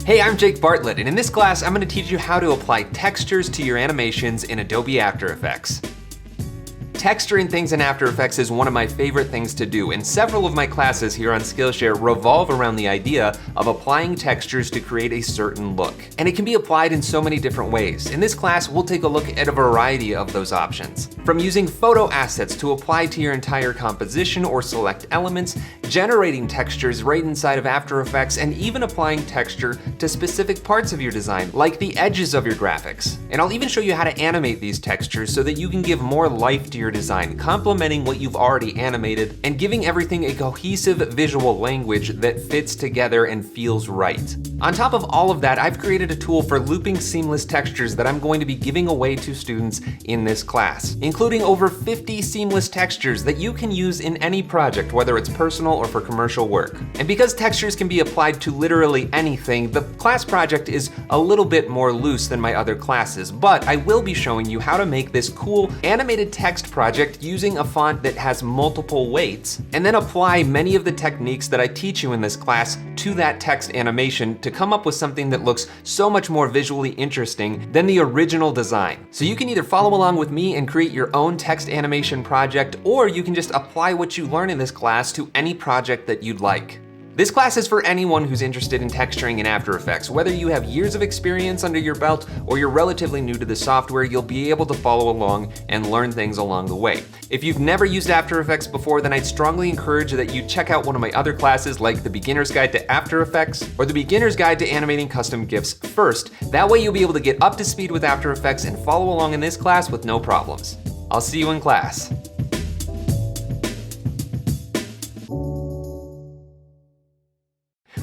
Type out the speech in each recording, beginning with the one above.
Hey, I'm Jake Bartlett, and in this class, I'm going to teach you how to apply textures to your animations in Adobe After Effects. Texturing things in After Effects is one of my favorite things to do, and several of my classes here on Skillshare revolve around the idea of applying textures to create a certain look. And it can be applied in so many different ways. In this class, we'll take a look at a variety of those options. From using photo assets to apply to your entire composition or select elements, generating textures right inside of After Effects, and even applying texture to specific parts of your design, like the edges of your graphics. And I'll even show you how to animate these textures so that you can give more life to your design, complementing what you've already animated and giving everything a cohesive visual language that fits together and feels right. On top of all of that, I've created a tool for looping seamless textures that I'm going to be giving away to students in this class, including over 50 seamless textures that you can use in any project, whether it's personal or for commercial work. And because textures can be applied to literally anything, the class project is a little bit more loose than my other classes, but I will be showing you how to make this cool animated text project using a font that has multiple weights, and then apply many of the techniques that I teach you in this class to that text animation to come up with something that looks so much more visually interesting than the original design. So you can either follow along with me and create your own text animation project, or you can just apply what you learn in this class to any project that you'd like. This class is for anyone who's interested in texturing in After Effects. Whether you have years of experience under your belt or you're relatively new to the software, you'll be able to follow along and learn things along the way. If you've never used After Effects before, then I'd strongly encourage that you check out one of my other classes like the Beginner's Guide to After Effects or the Beginner's Guide to Animating Custom GIFs first. That way you'll be able to get up to speed with After Effects and follow along in this class with no problems. I'll see you in class.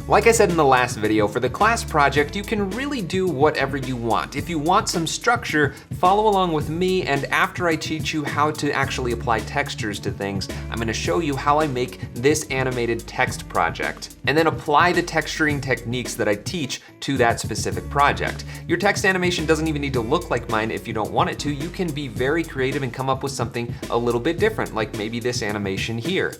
Like I said in the last video, for the class project, you can really do whatever you want. If you want some structure, follow along with me, and after I teach you how to actually apply textures to things, I'm gonna show you how I make this animated text project, and then apply the texturing techniques that I teach to that specific project. Your text animation doesn't even need to look like mine if you don't want it to. You can be very creative and come up with something a little bit different, like maybe this animation here.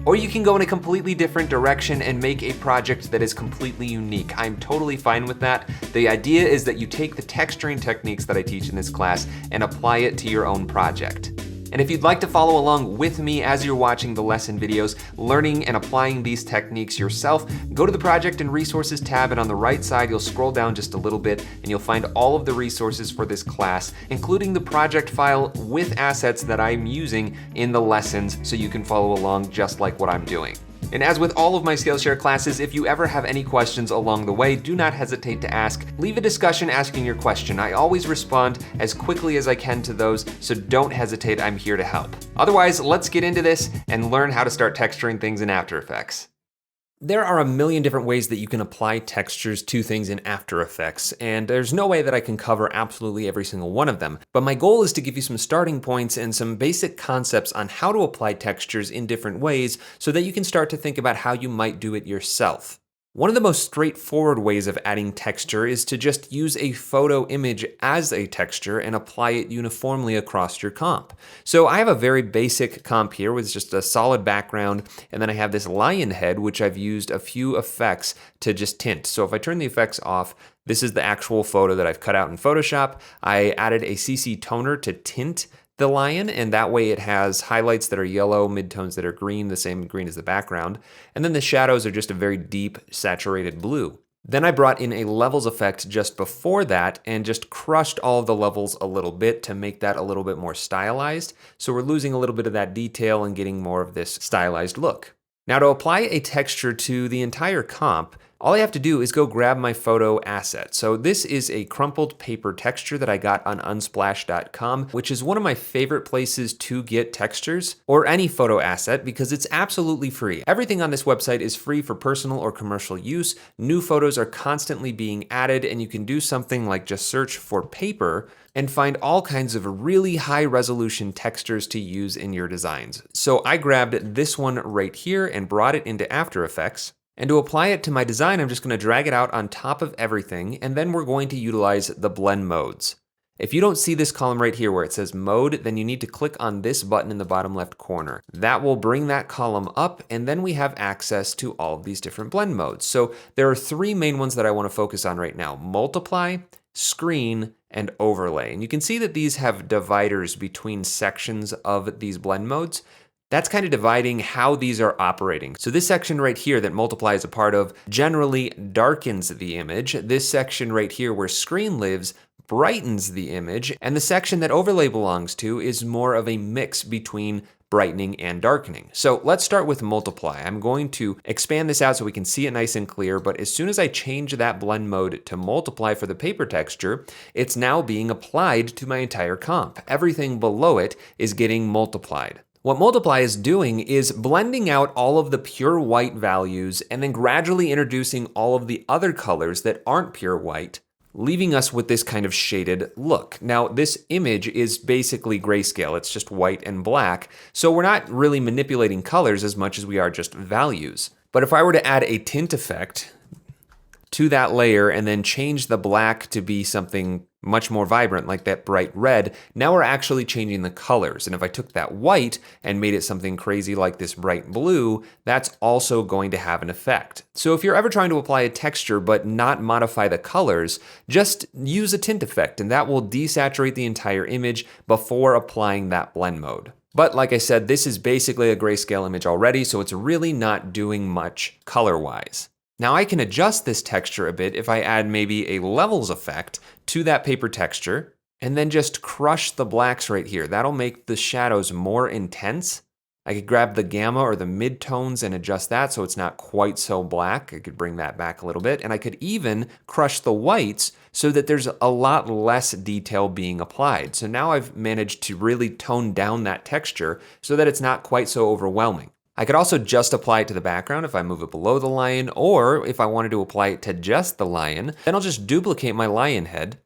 Or you can go in a completely different direction and make a project that is completely unique. I'm totally fine with that. The idea is that you take the texturing techniques that I teach in this class and apply it to your own project. And if you'd like to follow along with me as you're watching the lesson videos, learning and applying these techniques yourself, go to the Project and Resources tab, and on the right side, you'll scroll down just a little bit and you'll find all of the resources for this class, including the project file with assets that I'm using in the lessons so you can follow along just like what I'm doing. And as with all of my Skillshare classes, if you ever have any questions along the way, do not hesitate to ask. Leave a discussion asking your question. I always respond as quickly as I can to those, so don't hesitate, I'm here to help. Otherwise, let's get into this and learn how to start texturing things in After Effects. There are a million different ways that you can apply textures to things in After Effects, and there's no way that I can cover absolutely every single one of them. But my goal is to give you some starting points and some basic concepts on how to apply textures in different ways so that you can start to think about how you might do it yourself. One of the most straightforward ways of adding texture is to just use a photo image as a texture and apply it uniformly across your comp. So I have a very basic comp here with just a solid background, and then I have this lion head, which I've used a few effects to just tint. So if I turn the effects off, this is the actual photo that I've cut out in Photoshop. I added a CC toner to tint the lion, and that way it has highlights that are yellow, midtones that are green, the same green as the background, and then the shadows are just a very deep, saturated blue. Then I brought in a levels effect just before that and just crushed all of the levels a little bit to make that a little bit more stylized, so we're losing a little bit of that detail and getting more of this stylized look. Now to apply a texture to the entire comp, all I have to do is go grab my photo asset. So this is a crumpled paper texture that I got on unsplash.com, which is one of my favorite places to get textures or any photo asset because it's absolutely free. Everything on this website is free for personal or commercial use. New photos are constantly being added, and you can do something like just search for paper and find all kinds of really high resolution textures to use in your designs. So I grabbed this one right here and brought it into After Effects. And to apply it to my design, I'm just going to drag it out on top of everything, and then we're going to utilize the blend modes. If you don't see this column right here where it says mode, then you need to click on this button in the bottom left corner. That will bring that column up, and then we have access to all of these different blend modes. So there are three main ones that I want to focus on right now: multiply, screen, and overlay. And you can see that these have dividers between sections of these blend modes. That's kind of dividing how these are operating. So this section right here that multiply is a part of generally darkens the image. This section right here where screen lives brightens the image. And the section that overlay belongs to is more of a mix between brightening and darkening. So let's start with multiply. I'm going to expand this out so we can see it nice and clear, but as soon as I change that blend mode to multiply for the paper texture, it's now being applied to my entire comp. Everything below it is getting multiplied. What multiply is doing is blending out all of the pure white values and then gradually introducing all of the other colors that aren't pure white, leaving us with this kind of shaded look. Now, this image is basically grayscale. It's just white and black, so we're not really manipulating colors as much as we are just values. But if I were to add a tint effect to that layer and then change the black to be something much more vibrant, like that bright red, now we're actually changing the colors. And if I took that white and made it something crazy like this bright blue, that's also going to have an effect. So if you're ever trying to apply a texture but not modify the colors, just use a tint effect, and that will desaturate the entire image before applying that blend mode. But like I said, this is basically a grayscale image already, so it's really not doing much color-wise. Now I can adjust this texture a bit if I add maybe a levels effect to that paper texture and then just crush the blacks right here. That'll make the shadows more intense. I could grab the gamma or the midtones and adjust that so it's not quite so black. I could bring that back a little bit, and I could even crush the whites so that there's a lot less detail being applied. So now I've managed to really tone down that texture so that it's not quite so overwhelming. I could also just apply it to the background if I move it below the lion, or if I wanted to apply it to just the lion, then I'll just duplicate my lion head,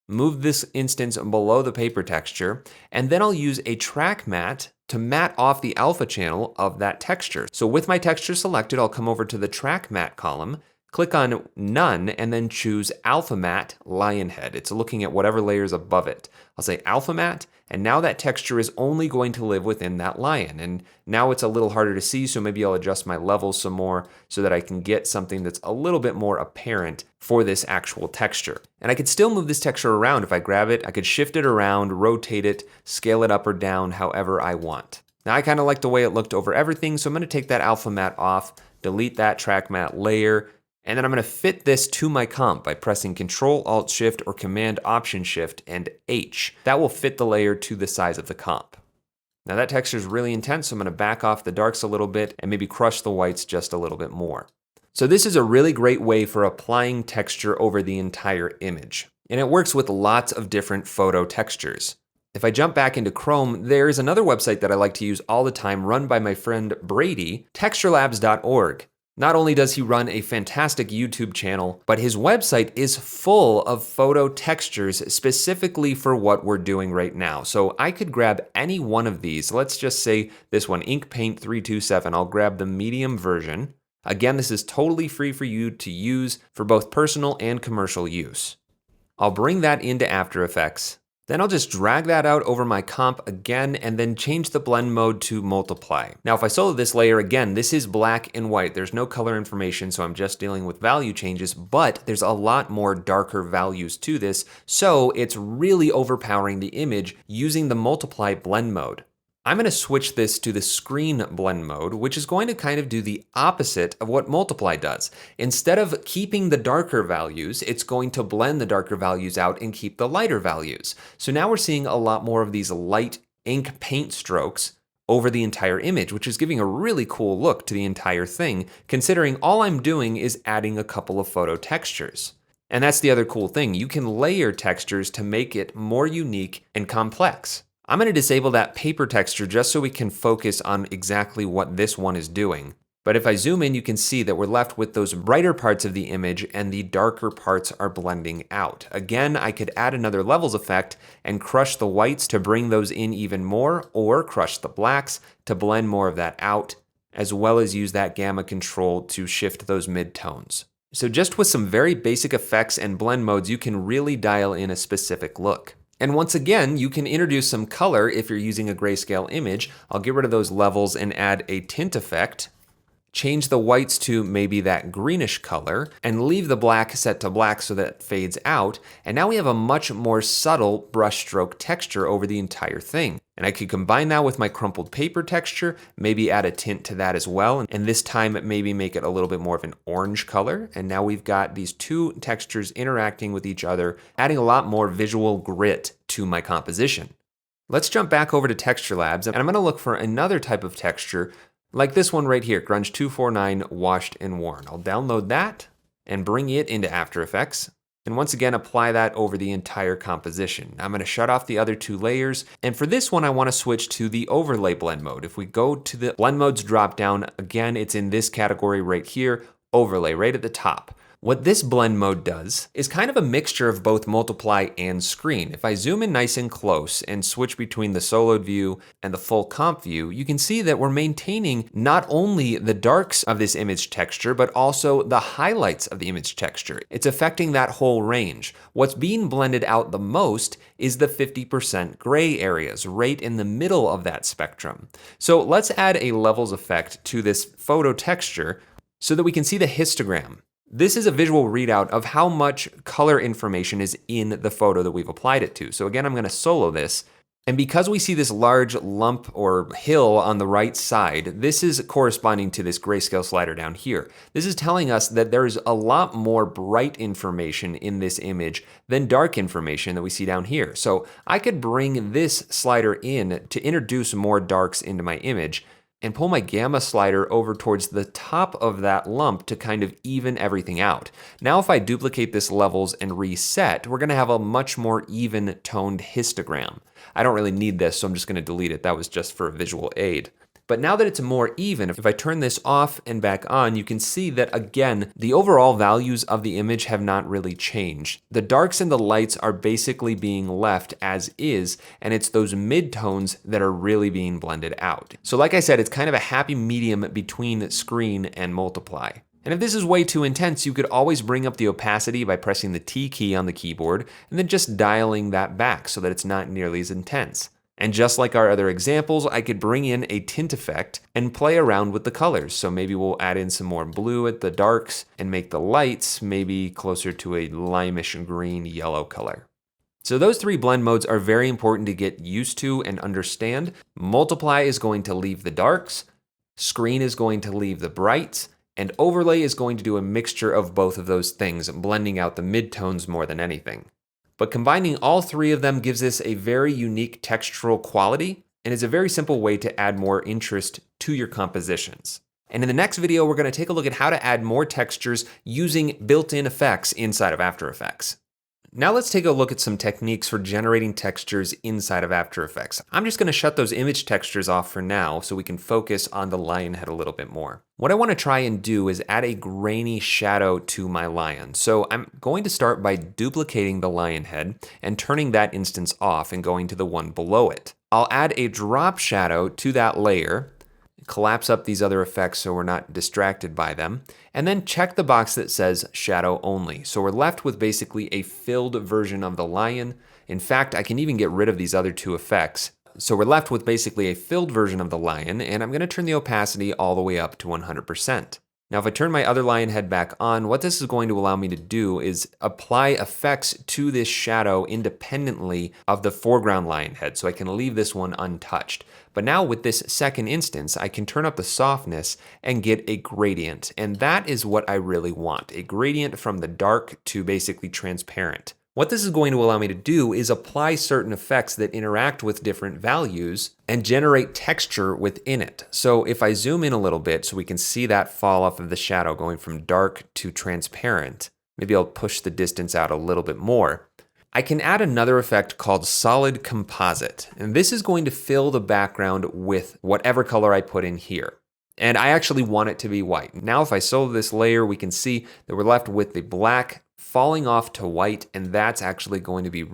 move this instance below the paper texture, and then I'll use a track matte to matte off the alpha channel of that texture. So with my texture selected, I'll come over to the track matte column, click on none, and then choose alpha matte lion head. It's looking at whatever layer is above it. I'll say alpha matte, and now that texture is only going to live within that lion. And now it's a little harder to see, so maybe I'll adjust my levels some more so that I can get something that's a little bit more apparent for this actual texture. And I could still move this texture around. If I grab it, I could shift it around, rotate it, scale it up or down however I want. Now I kind of like the way it looked over everything, so I'm going to take that alpha matte off, delete that track matte layer, and then I'm going to fit this to my comp by pressing Control Alt Shift or Command Option Shift and H. That will fit the layer to the size of the comp. Now that texture is really intense, so I'm going to back off the darks a little bit and maybe crush the whites just a little bit more. So this is a really great way for applying texture over the entire image. And it works with lots of different photo textures. If I jump back into Chrome, there's another website that I like to use all the time run by my friend Brady, texturelabs.org. Not only does he run a fantastic YouTube channel, but his website is full of photo textures specifically for what we're doing right now. So I could grab any one of these. Let's just say this one, Ink Paint 327. I'll grab the medium version. Again, this is totally free for you to use for both personal and commercial use. I'll bring that into After Effects. Then I'll just drag that out over my comp again and then change the blend mode to multiply. Now if I solo this layer again, this is black and white. There's no color information, so I'm just dealing with value changes, but there's a lot more darker values to this, so it's really overpowering the image using the multiply blend mode. I'm going to switch this to the screen blend mode, which is going to kind of do the opposite of what multiply does. Instead of keeping the darker values, it's going to blend the darker values out and keep the lighter values. So now we're seeing a lot more of these light ink paint strokes over the entire image, which is giving a really cool look to the entire thing, considering all I'm doing is adding a couple of photo textures. And that's the other cool thing. You can layer textures to make it more unique and complex. I'm going to disable that paper texture just so we can focus on exactly what this one is doing. But if I zoom in, you can see that we're left with those brighter parts of the image and the darker parts are blending out. Again, I could add another levels effect and crush the whites to bring those in even more, or crush the blacks to blend more of that out, as well as use that gamma control to shift those midtones. So just with some very basic effects and blend modes, you can really dial in a specific look. And once again, you can introduce some color if you're using a grayscale image. I'll get rid of those levels and add a tint effect. Change the whites to maybe that greenish color and leave the black set to black so that it fades out. And now we have a much more subtle brushstroke texture over the entire thing. And I could combine that with my crumpled paper texture, maybe add a tint to that as well. And this time maybe make it a little bit more of an orange color. And now we've got these two textures interacting with each other, adding a lot more visual grit to my composition. Let's jump back over to Texture Labs, and I'm gonna look for another type of texture like this one right here, Grunge 249 Washed and Worn. I'll download that and bring it into After Effects. And once again, apply that over the entire composition. I'm gonna shut off the other two layers. And for this one, I wanna switch to the overlay blend mode. If we go to the blend modes drop down, again, it's in this category right here, overlay, right at the top. What this blend mode does is kind of a mixture of both multiply and screen. If I zoom in nice and close and switch between the soloed view and the full comp view, you can see that we're maintaining not only the darks of this image texture, but also the highlights of the image texture. It's affecting that whole range. What's being blended out the most is the 50% gray areas right in the middle of that spectrum. So let's add a levels effect to this photo texture so that we can see the histogram. This is a visual readout of how much color information is in the photo that we've applied it to. So again, I'm gonna solo this. And because we see this large lump or hill on the right side, this is corresponding to this grayscale slider down here. This is telling us that there's a lot more bright information in this image than dark information that we see down here. So I could bring this slider in to introduce more darks into my image and pull my gamma slider over towards the top of that lump to kind of even everything out. Now if I duplicate this levels and reset, we're gonna have a much more even toned histogram. I don't really need this, so I'm just gonna delete it. That was just for a visual aid. But now that it's more even, if I turn this off and back on, you can see that again, the overall values of the image have not really changed. The darks and the lights are basically being left as is, and it's those midtones that are really being blended out. So like I said, it's kind of a happy medium between screen and multiply. And if this is way too intense, you could always bring up the opacity by pressing the T key on the keyboard and then just dialing that back so that it's not nearly as intense. And just like our other examples, I could bring in a tint effect and play around with the colors. So maybe we'll add in some more blue at the darks and make the lights maybe closer to a limeish green yellow color. So those three blend modes are very important to get used to and understand. Multiply is going to leave the darks, screen is going to leave the brights, and overlay is going to do a mixture of both of those things, blending out the midtones more than anything. But combining all three of them gives this a very unique textural quality and is a very simple way to add more interest to your compositions. And in the next video, we're going to take a look at how to add more textures using built-in effects inside of After Effects. Now let's take a look at some techniques for generating textures inside of After Effects. I'm just going to shut those image textures off for now so we can focus on the lion head a little bit more. What I want to try and do is add a grainy shadow to my lion. So I'm going to start by duplicating the lion head and turning that instance off and going to the one below it. I'll add a drop shadow to that layer, collapse up these other effects so we're not distracted by them, and then check the box that says shadow only. So we're left with basically a filled version of the lion. In fact, I can even get rid of these other two effects. So we're left with basically a filled version of the lion, and I'm going to turn the opacity all the way up to 100%. Now, if I turn my other lion head back on, what this is going to allow me to do is apply effects to this shadow independently of the foreground lion head, so I can leave this one untouched. But now with this second instance, I can turn up the softness and get a gradient, and that is what I really want, a gradient from the dark to basically transparent. What this is going to allow me to do is apply certain effects that interact with different values and generate texture within it. So if I zoom in a little bit so we can see that fall off of the shadow going from dark to transparent, maybe I'll push the distance out a little bit more. I can add another effect called solid composite, and this is going to fill the background with whatever color I put in here. And I actually want it to be white. Now if I solo this layer, we can see that we're left with the black falling off to white, and that's actually going to be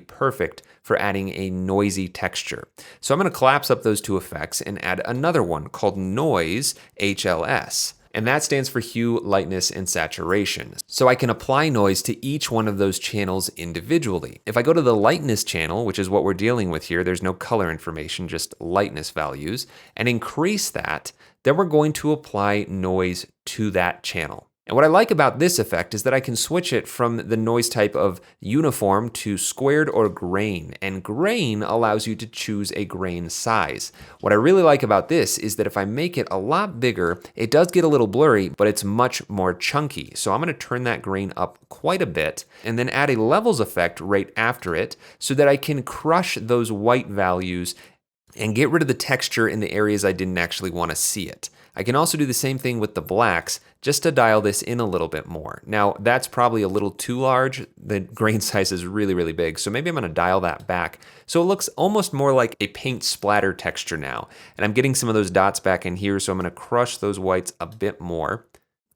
perfect for adding a noisy texture. So I'm going to collapse up those two effects and add another one called Noise HLS. And that stands for hue, lightness, and saturation. So I can apply noise to each one of those channels individually. If I go to the lightness channel, which is what we're dealing with here, there's no color information, just lightness values, and increase that, then we're going to apply noise to that channel. And what I like about this effect is that I can switch it from the noise type of uniform to squared or grain, and grain allows you to choose a grain size. What I really like about this is that if I make it a lot bigger, it does get a little blurry, but it's much more chunky. So I'm going to turn that grain up quite a bit and then add a levels effect right after it so that I can crush those white values and get rid of the texture in the areas I didn't actually want to see it. I can also do the same thing with the blacks just to dial this in a little bit more. Now, that's probably a little too large. The grain size is really, really big, so maybe I'm going to dial that back so it looks almost more like a paint splatter texture now. And I'm getting some of those dots back in here, so I'm going to crush those whites a bit more.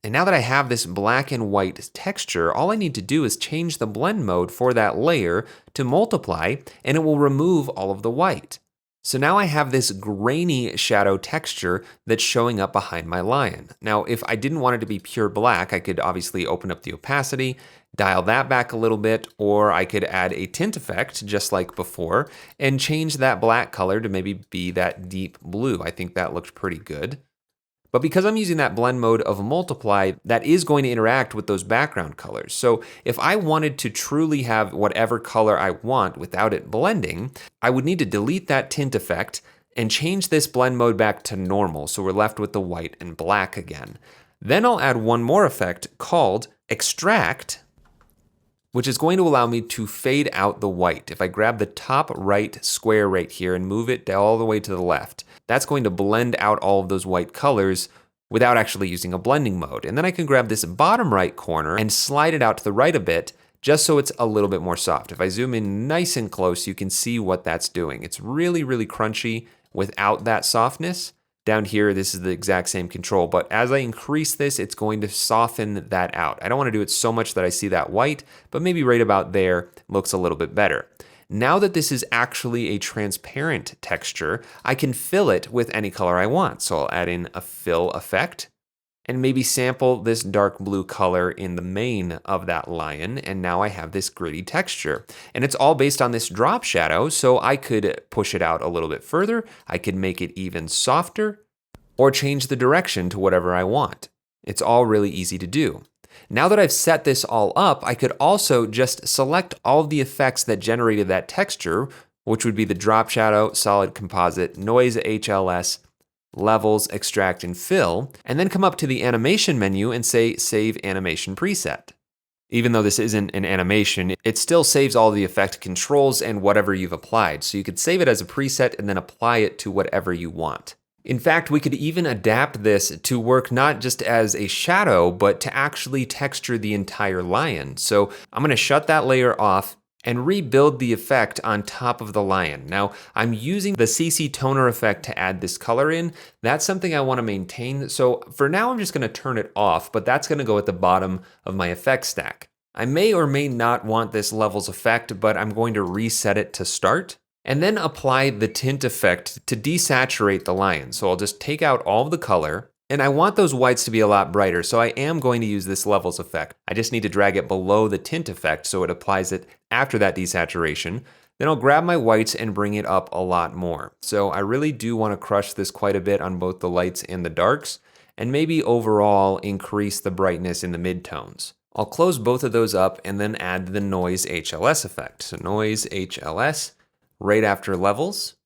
And now that I have this black and white texture, all I need to do is change the blend mode for that layer to multiply, and it will remove all of the white. So now I have this grainy shadow texture that's showing up behind my lion. Now, if I didn't want it to be pure black, I could obviously open up the opacity, dial that back a little bit, or I could add a tint effect just like before and change that black color to maybe be that deep blue. I think that looked pretty good. But because I'm using that blend mode of multiply, that is going to interact with those background colors. So if I wanted to truly have whatever color I want without it blending, I would need to delete that tint effect and change this blend mode back to normal. So we're left with the white and black again. Then I'll add one more effect called extract, which is going to allow me to fade out the white. If I grab the top right square right here and move it all the way to the left, that's going to blend out all of those white colors without actually using a blending mode. And then I can grab this bottom right corner and slide it out to the right a bit, just so it's a little bit more soft. If I zoom in nice and close, you can see what that's doing. It's really, really crunchy without that softness. Down here, this is the exact same control, but as I increase this, it's going to soften that out. I don't want to do it so much that I see that white, but maybe right about there looks a little bit better. Now that this is actually a transparent texture, I can fill it with any color I want. So I'll add in a fill effect and maybe sample this dark blue color in the mane of that lion, and now I have this gritty texture. And it's all based on this drop shadow, so I could push it out a little bit further, I could make it even softer, or change the direction to whatever I want. It's all really easy to do. Now that I've set this all up, I could also just select all of the effects that generated that texture, which would be the drop shadow, solid composite, noise HLS, levels, extract, and fill, and then come up to the animation menu and say Save Animation Preset. Even though this isn't an animation, it still saves all the effect controls and whatever you've applied. So you could save it as a preset and then apply it to whatever you want. In fact, we could even adapt this to work not just as a shadow, but to actually texture the entire lion. So I'm going to shut that layer off and rebuild the effect on top of the lion. Now, I'm using the CC toner effect to add this color in. That's something I want to maintain. So for now, I'm just going to turn it off, but that's going to go at the bottom of my effect stack. I may or may not want this levels effect, but I'm going to reset it to start. And then apply the tint effect to desaturate the lion. So I'll just take out all of the color, and I want those whites to be a lot brighter, so I am going to use this levels effect. I just need to drag it below the tint effect so it applies it after that desaturation. Then I'll grab my whites and bring it up a lot more. So I really do want to crush this quite a bit on both the lights and the darks, and maybe overall increase the brightness in the midtones. I'll close both of those up and then add the noise HLS effect. So noise HLS. Right after levels,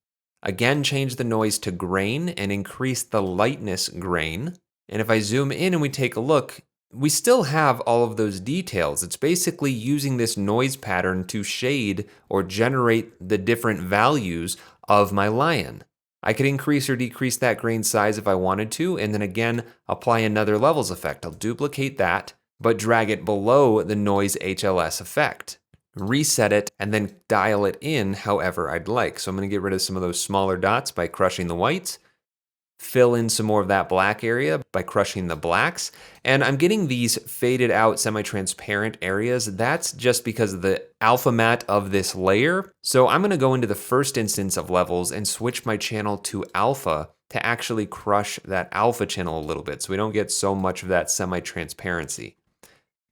again change the noise to grain and increase the lightness grain. And if I zoom in and we take a look, we still have all of those details. It's basically using this noise pattern to shade or generate the different values of my lion. I could increase or decrease that grain size if I wanted to, and then again, apply another levels effect. I'll duplicate that, but drag it below the noise HLS effect. Reset it, and then dial it in however I'd like. So I'm going to get rid of some of those smaller dots by crushing the whites, fill in some more of that black area by crushing the blacks, and I'm getting these faded out semi-transparent areas. That's just because of the alpha matte of this layer. So I'm going to go into the first instance of levels and switch my channel to alpha to actually crush that alpha channel a little bit so we don't get so much of that semi-transparency.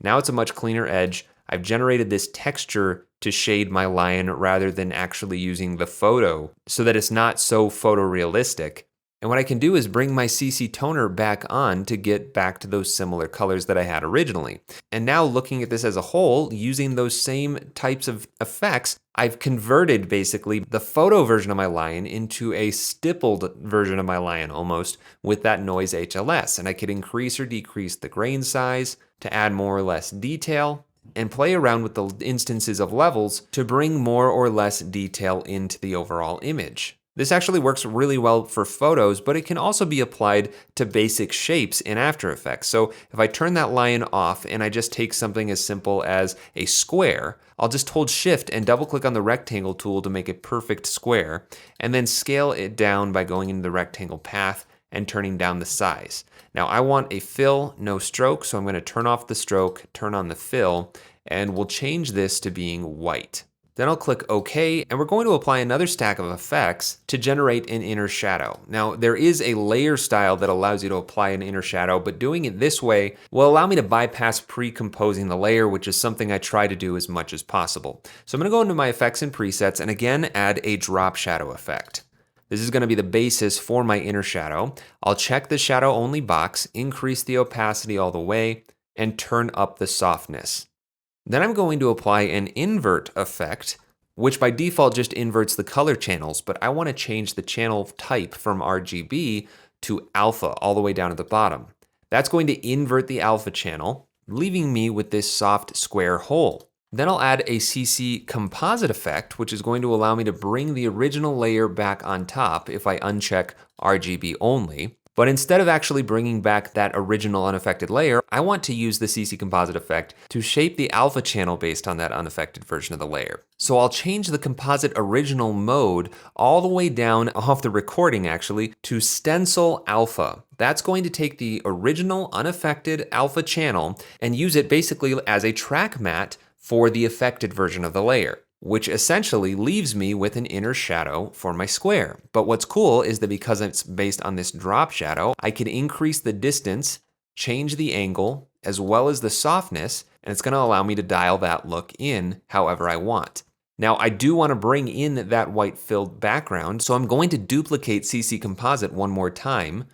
Now it's a much cleaner edge. I've generated this texture to shade my lion rather than actually using the photo so that it's not so photorealistic. And what I can do is bring my CC toner back on to get back to those similar colors that I had originally. And now looking at this as a whole, using those same types of effects, I've converted basically the photo version of my lion into a stippled version of my lion almost with that noise HLS. And I could increase or decrease the grain size to add more or less detail and play around with the instances of levels to bring more or less detail into the overall image. This actually works really well for photos, but it can also be applied to basic shapes in After Effects. So if I turn that lion off and I just take something as simple as a square, I'll just hold Shift and double click on the rectangle tool to make a perfect square, and then scale it down by going into the rectangle path and turning down the size. Now I want a fill, no stroke, so I'm going to turn off the stroke, turn on the fill, and we'll change this to being white. Then I'll click OK, and we're going to apply another stack of effects to generate an inner shadow. Now, there is a layer style that allows you to apply an inner shadow, but doing it this way will allow me to bypass pre-composing the layer, which is something I try to do as much as possible. So I'm going to go into my effects and presets, and again, add a drop shadow effect. This is going to be the basis for my inner shadow. I'll check the shadow only box, increase the opacity all the way, and turn up the softness. Then I'm going to apply an invert effect, which by default just inverts the color channels, but I want to change the channel type from RGB to alpha all the way down at the bottom. That's going to invert the alpha channel, leaving me with this soft square hole. Then I'll add a CC composite effect, which is going to allow me to bring the original layer back on top if I uncheck RGB only. But instead of actually bringing back that original unaffected layer, I want to use the CC composite effect to shape the alpha channel based on that unaffected version of the layer. So I'll change the composite original mode all the way down off the recording actually to stencil alpha. That's going to take the original unaffected alpha channel and use it basically as a track matte for the affected version of the layer, which essentially leaves me with an inner shadow for my square. But what's cool is that because it's based on this drop shadow, I can increase the distance, change the angle, as well as the softness, and it's going to allow me to dial that look in however I want. Now, I do want to bring in that white filled background, so I'm going to duplicate CC Composite one more time,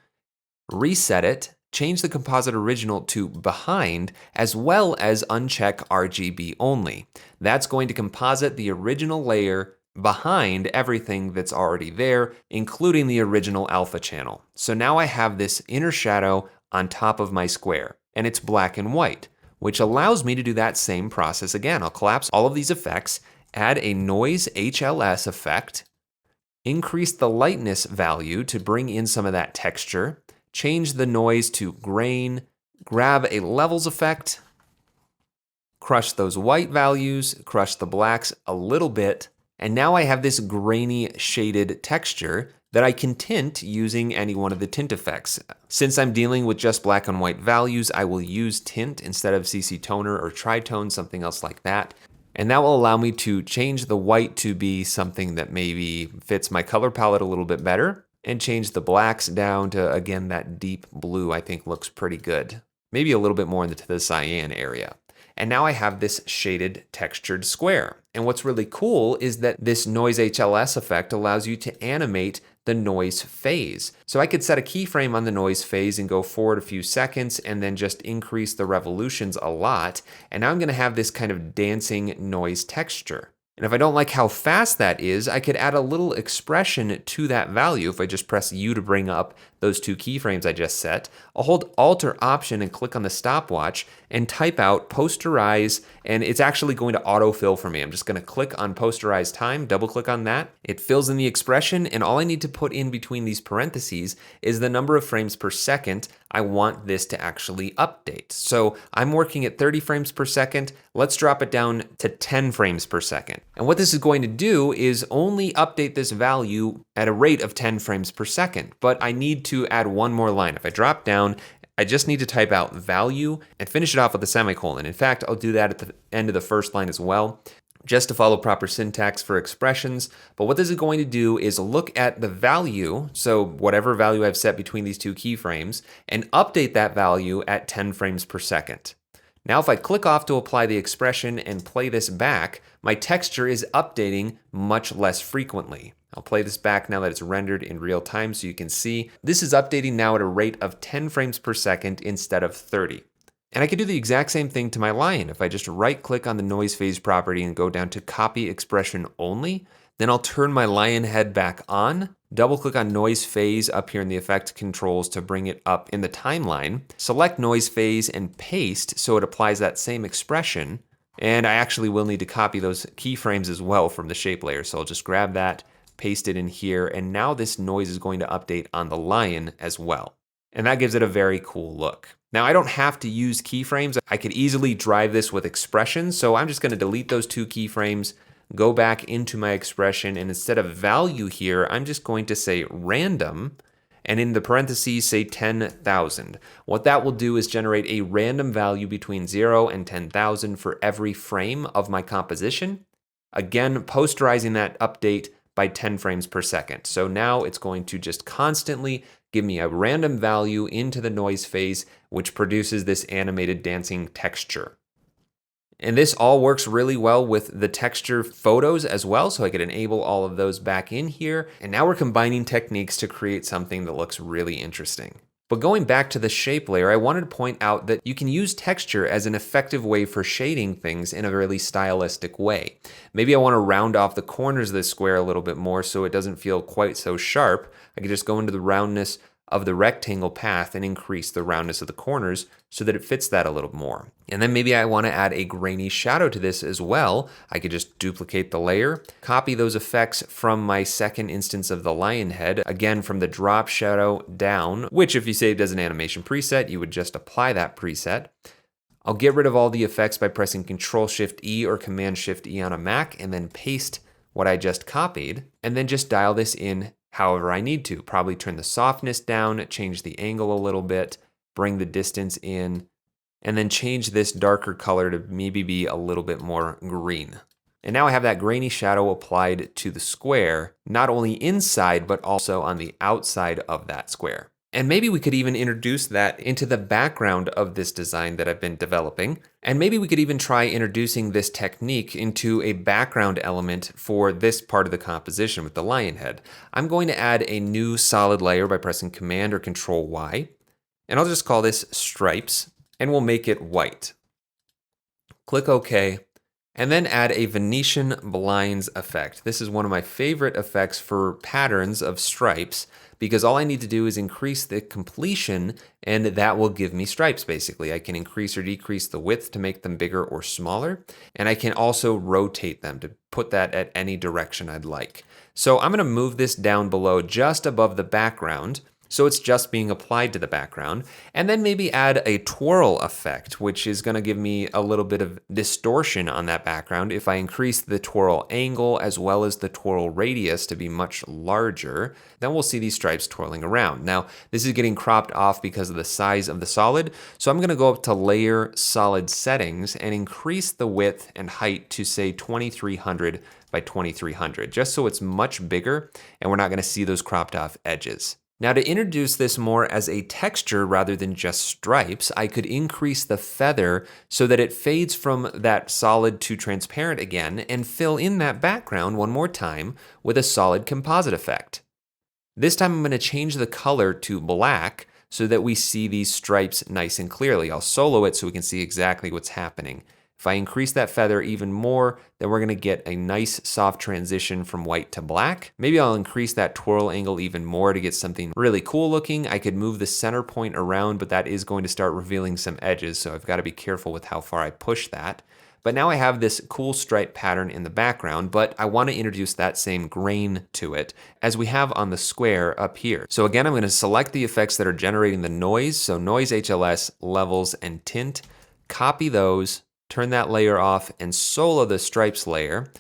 reset it, change the composite original to behind, as well as uncheck RGB only. That's going to composite the original layer behind everything that's already there, including the original alpha channel. So now I have this inner shadow on top of my square, and it's black and white, which allows me to do that same process again. I'll collapse all of these effects, add a noise HLS effect, increase the lightness value to bring in some of that texture, change the noise to grain, grab a levels effect, crush those white values, crush the blacks a little bit, and now I have this grainy shaded texture that I can tint using any one of the tint effects. Since I'm dealing with just black and white values, I will use tint instead of CC toner or tritone, something else like that. And that will allow me to change the white to be something that maybe fits my color palette a little bit better, and change the blacks down to, again, that deep blue I think looks pretty good. Maybe a little bit more into the cyan area. And now I have this shaded textured square. And what's really cool is that this noise HLS effect allows you to animate the noise phase. So I could set a keyframe on the noise phase and go forward a few seconds and then just increase the revolutions a lot. And now I'm going to have this kind of dancing noise texture. And if I don't like how fast that is, I could add a little expression to that value. If I just press U to bring up those two keyframes I just set, I'll hold Alt or Option and click on the stopwatch and type out posterize, and it's actually going to autofill for me. I'm just going to click on posterize time, double click on that. It fills in the expression, and all I need to put in between these parentheses is the number of frames per second I want this to actually update. So I'm working at 30 frames per second. Let's drop it down to 10 frames per second. And what this is going to do is only update this value at a rate of 10 frames per second, but I need to add one more line. If I drop down, I just need to type out value and finish it off with a semicolon. In fact, I'll do that at the end of the first line as well. just to follow proper syntax for expressions. But what this is going to do is look at the value, so whatever value I've set between these two keyframes, and update that value at 10 frames per second. Now if I click off to apply the expression and play this back, my texture is updating much less frequently. I'll play this back now that it's rendered in real time so you can see. This is updating now at a rate of 10 frames per second instead of 30. And I could do the exact same thing to my lion. If I just right click on the noise phase property and go down to copy expression only, then I'll turn my lion head back on, double click on noise phase up here in the effect controls to bring it up in the timeline, select noise phase and paste so it applies that same expression. And I actually will need to copy those keyframes as well from the shape layer. So I'll just grab that, paste it in here, and now this noise is going to update on the lion as well. And that gives it a very cool look. Now I don't have to use keyframes. I could easily drive this with expressions, so I'm just going to delete those two keyframes, go back into my expression, and instead of value here, I'm just going to say random, and in the parentheses say 10,000. What that will do is generate a random value between 0 and 10,000 for every frame of my composition. Again, posterizing that update by 10 frames per second. So now it's going to just constantly give me a random value into the noise phase, which produces this animated dancing texture. And this all works really well with the texture photos as well, so I could enable all of those back in here. And now we're combining techniques to create something that looks really interesting. But going back to the shape layer, I wanted to point out that you can use texture as an effective way for shading things in a really stylistic way. Maybe I want to round off the corners of this square a little bit more so it doesn't feel quite so sharp. I could just go into the roundness of the rectangle path and increase the roundness of the corners so that it fits that a little more. And then maybe I want to add a grainy shadow to this as well. I could just duplicate the layer, copy those effects from my second instance of the lion head, again from the drop shadow down, which if you saved as an animation preset, you would just apply that preset. I'll get rid of all the effects by pressing Control-Shift-E or Command-Shift-E on a Mac and then paste what I just copied, and then just dial this in however I need to. Probably turn the softness down, change the angle a little bit, bring the distance in, and then change this darker color to maybe be a little bit more green. And now I have that grainy shadow applied to the square, not only inside, but also on the outside of that square. And maybe we could even introduce that into the background of this design that I've been developing. And maybe we could even try introducing this technique into a background element for this part of the composition with the lion head. I'm going to add a new solid layer by pressing Command or Control Y. And I'll just call this stripes, and we'll make it white. Click OK, and then add a Venetian blinds effect. This is one of my favorite effects for patterns of stripes, because all I need to do is increase the completion and that will give me stripes basically. I can increase or decrease the width to make them bigger or smaller, and I can also rotate them to put that at any direction I'd like. So I'm going to move this down below just above the background, so it's just being applied to the background, and then maybe add a twirl effect, which is going to give me a little bit of distortion on that background. If I increase the twirl angle as well as the twirl radius to be much larger, then we'll see these stripes twirling around. Now, this is getting cropped off because of the size of the solid, so I'm going to go up to Layer Solid Settings and increase the width and height to say 2300 by 2300, just so it's much bigger and we're not going to see those cropped off edges. Now to introduce this more as a texture rather than just stripes, I could increase the feather so that it fades from that solid to transparent again and fill in that background one more time with a solid composite effect. This time I'm going to change the color to black so that we see these stripes nice and clearly. I'll solo it so we can see exactly what's happening. If I increase that feather even more, then we're going to get a nice soft transition from white to black. Maybe I'll increase that twirl angle even more to get something really cool looking. I could move the center point around, but that is going to start revealing some edges, so I've got to be careful with how far I push that. But now I have this cool stripe pattern in the background, but I want to introduce that same grain to it as we have on the square up here. So again, I'm going to select the effects that are generating the noise, so noise, HLS, levels, and tint. Copy those. Turn that layer off and solo the stripes layer,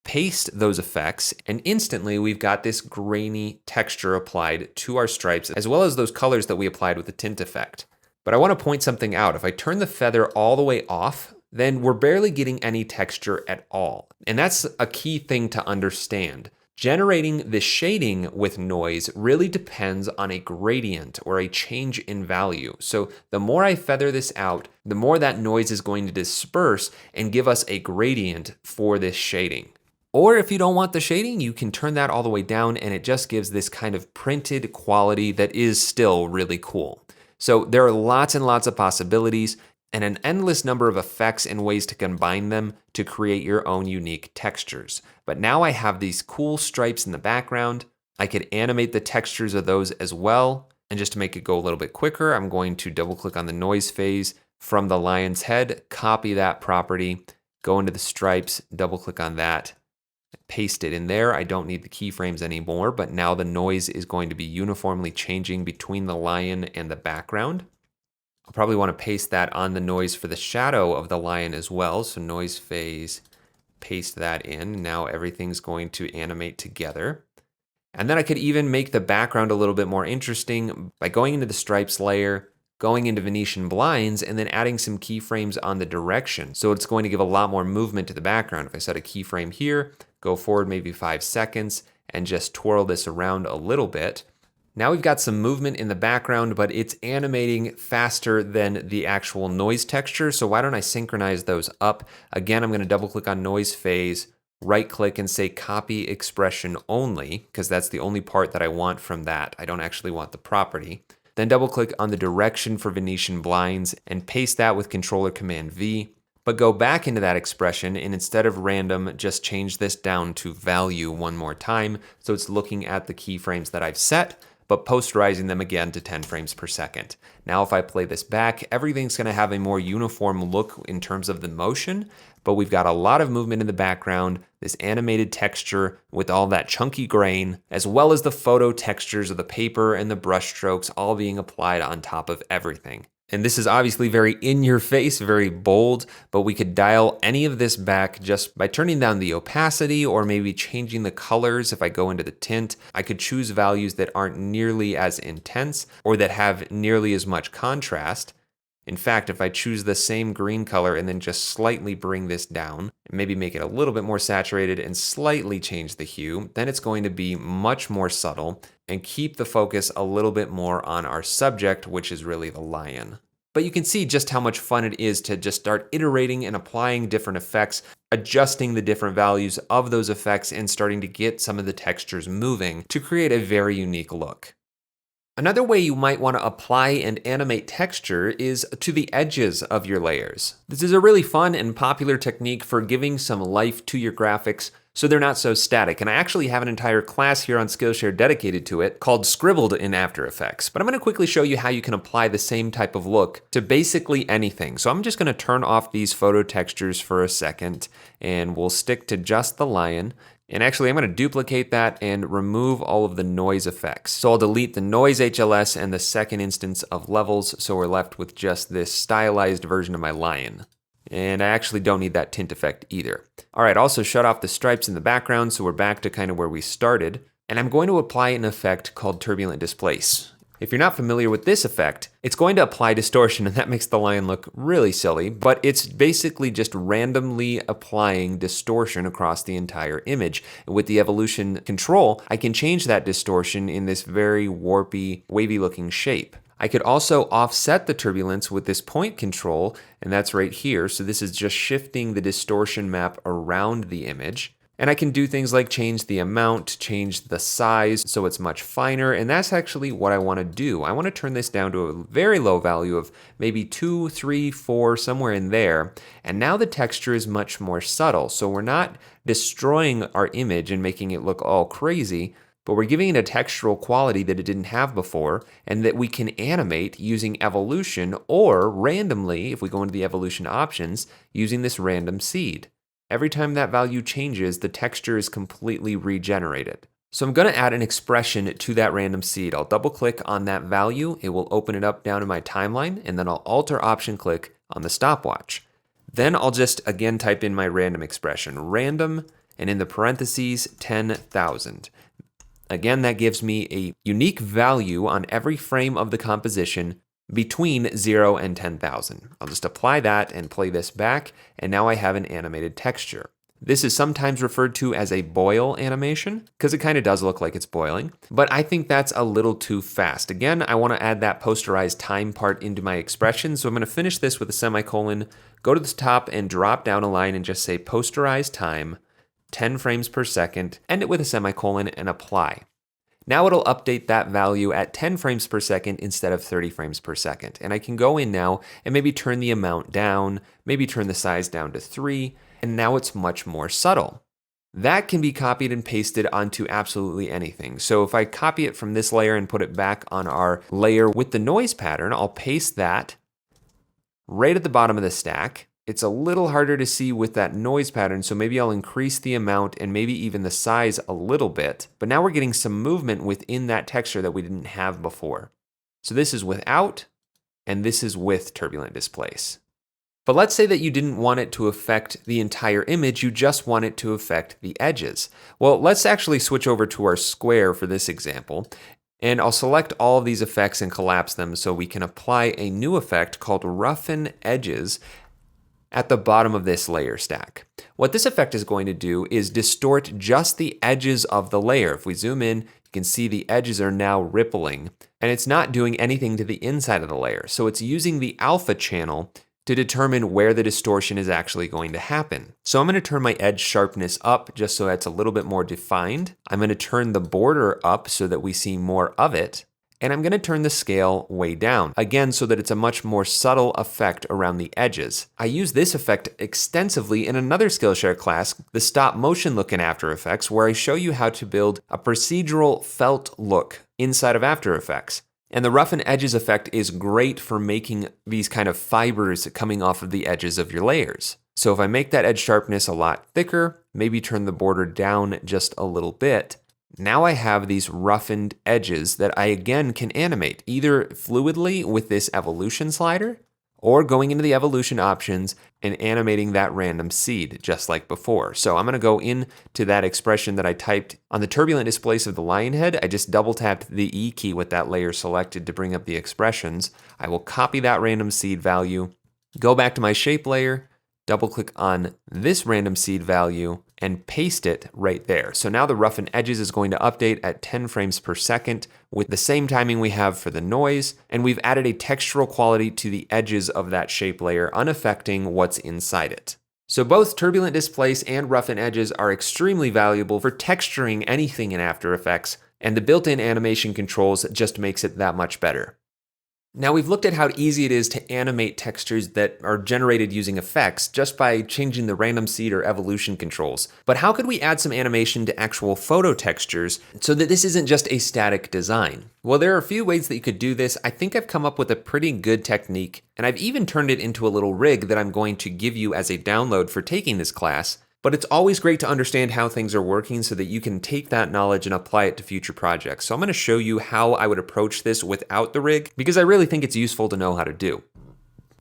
paste those effects, and instantly we've got this grainy texture applied to our stripes, as well as those colors that we applied with the tint effect. But I want to point something out. If I turn the feather all the way off, then we're barely getting any texture at all. And that's a key thing to understand. Generating the shading with noise really depends on a gradient or a change in value. So the more I feather this out, the more that noise is going to disperse and give us a gradient for this shading. Or if you don't want the shading, you can turn that all the way down and it just gives this kind of printed quality that is still really cool. So there are lots and lots of possibilities and an endless number of effects and ways to combine them to create your own unique textures. But now I have these cool stripes in the background. I could animate the textures of those as well. And just to make it go a little bit quicker, I'm going to double click on the noise phase from the lion's head, copy that property, go into the stripes, double click on that, paste it in there. I don't need the keyframes anymore, but now the noise is going to be uniformly changing between the lion and the background. I'll probably want to paste that on the noise for the shadow of the lion as well. So noise phase, paste that in. Now everything's going to animate together. And then I could even make the background a little bit more interesting by going into the stripes layer, going into Venetian blinds, and then adding some keyframes on the direction. So it's going to give a lot more movement to the background. If I set a keyframe here, go forward maybe 5 seconds, and just twirl this around a little bit. Now we've got some movement in the background, but it's animating faster than the actual noise texture. So why don't I synchronize those up? Again, I'm going to double click on noise phase, right click and say copy expression only, because that's the only part that I want from that. I don't actually want the property. Then double click on the direction for Venetian blinds and paste that with Controller Command V. But go back into that expression and instead of random, just change this down to value one more time. So it's looking at the keyframes that I've set, but posterizing them again to 10 frames per second. Now if I play this back, everything's gonna have a more uniform look in terms of the motion, but we've got a lot of movement in the background, this animated texture with all that chunky grain, as well as the photo textures of the paper and the brush strokes all being applied on top of everything. And this is obviously very in your face, very bold, but we could dial any of this back just by turning down the opacity or maybe changing the colors. If I go into the tint, I could choose values that aren't nearly as intense or that have nearly as much contrast. In fact, if I choose the same green color and then just slightly bring this down, maybe make it a little bit more saturated and slightly change the hue, then it's going to be much more subtle and keep the focus a little bit more on our subject, which is really the lion. But you can see just how much fun it is to just start iterating and applying different effects, adjusting the different values of those effects and starting to get some of the textures moving to create a very unique look. Another way you might want to apply and animate texture is to the edges of your layers. This is a really fun and popular technique for giving some life to your graphics so they're not so static. And I actually have an entire class here on Skillshare dedicated to it called Scribbled in After Effects. But I'm going to quickly show you how you can apply the same type of look to basically anything. So I'm just going to turn off these photo textures for a second and we'll stick to just the lion. And actually, I'm going to duplicate that and remove all of the noise effects. So I'll delete the noise HLS and the second instance of levels, so we're left with just this stylized version of my lion. And I actually don't need that tint effect either. All right, also shut off the stripes in the background, so we're back to kind of where we started. And I'm going to apply an effect called turbulent displace. If you're not familiar with this effect, it's going to apply distortion, and that makes the lion look really silly, but it's basically just randomly applying distortion across the entire image. With the evolution control, I can change that distortion in this very warpy, wavy looking shape. I could also offset the turbulence with this point control, and that's right here. So this is just shifting the distortion map around the image. And I can do things like change the amount, change the size so it's much finer, and that's actually what I want to do. I want to turn this down to a very low value of maybe 2, 3, 4, somewhere in there. And now the texture is much more subtle, so we're not destroying our image and making it look all crazy, but we're giving it a textural quality that it didn't have before and that we can animate using evolution or randomly, if we go into the evolution options, using this random seed. Every time that value changes, the texture is completely regenerated. So I'm going to add an expression to that random seed. I'll double click on that value. It will open it up down in my timeline, and then I'll Alt Option click on the stopwatch. Then I'll just again type in my random expression, random, and in the parentheses, 10,000. Again, that gives me a unique value on every frame of the composition between 0 and 10,000. I'll just apply that and play this back, and now I have an animated texture. This is sometimes referred to as a boil animation, because it kind of does look like it's boiling, but I think that's a little too fast. Again, I want to add that posterized time part into my expression, so I'm going to finish this with a semicolon, go to the top and drop down a line and just say posterized time, 10 frames per second, end it with a semicolon and apply. Now it'll update that value at 10 frames per second instead of 30 frames per second. And I can go in now and maybe turn the amount down, maybe turn the size down to 3, and now it's much more subtle. That can be copied and pasted onto absolutely anything. So if I copy it from this layer and put it back on our layer with the noise pattern, I'll paste that right at the bottom of the stack. It's a little harder to see with that noise pattern, so maybe I'll increase the amount and maybe even the size a little bit. But now we're getting some movement within that texture that we didn't have before. So this is without, and this is with turbulent displace. But let's say that you didn't want it to affect the entire image, you just want it to affect the edges. Well, let's actually switch over to our square for this example. And I'll select all of these effects and collapse them so we can apply a new effect called roughen edges at the bottom of this layer stack. What this effect is going to do is distort just the edges of the layer. If we zoom in, you can see the edges are now rippling, and it's not doing anything to the inside of the layer. So it's using the alpha channel to determine where the distortion is actually going to happen. So I'm going to turn my edge sharpness up just so that's a little bit more defined. I'm going to turn the border up so that we see more of it. And I'm going to turn the scale way down, again, so that it's a much more subtle effect around the edges. I use this effect extensively in another Skillshare class, the stop motion look in After Effects, where I show you how to build a procedural felt look inside of After Effects. And the roughen edges effect is great for making these kind of fibers coming off of the edges of your layers. So if I make that edge sharpness a lot thicker, maybe turn the border down just a little bit, now I have these roughened edges that I again can animate, either fluidly with this evolution slider, or going into the evolution options and animating that random seed just like before. So I'm gonna go into that expression that I typed on the turbulent displace of the lion head. I just double tapped the E key with that layer selected to bring up the expressions. I will copy that random seed value, go back to my shape layer, double click on this random seed value and paste it right there. So now the roughen edges is going to update at 10 frames per second with the same timing we have for the noise, and we've added a textural quality to the edges of that shape layer, unaffecting what's inside it. So both turbulent displace and roughen edges are extremely valuable for texturing anything in After Effects, and the built-in animation controls just makes it that much better. Now we've looked at how easy it is to animate textures that are generated using effects just by changing the random seed or evolution controls. But how could we add some animation to actual photo textures so that this isn't just a static design? Well, there are a few ways that you could do this. I think I've come up with a pretty good technique, and I've even turned it into a little rig that I'm going to give you as a download for taking this class. But it's always great to understand how things are working so that you can take that knowledge and apply it to future projects. So I'm going to show you how I would approach this without the rig, because I really think it's useful to know how to do.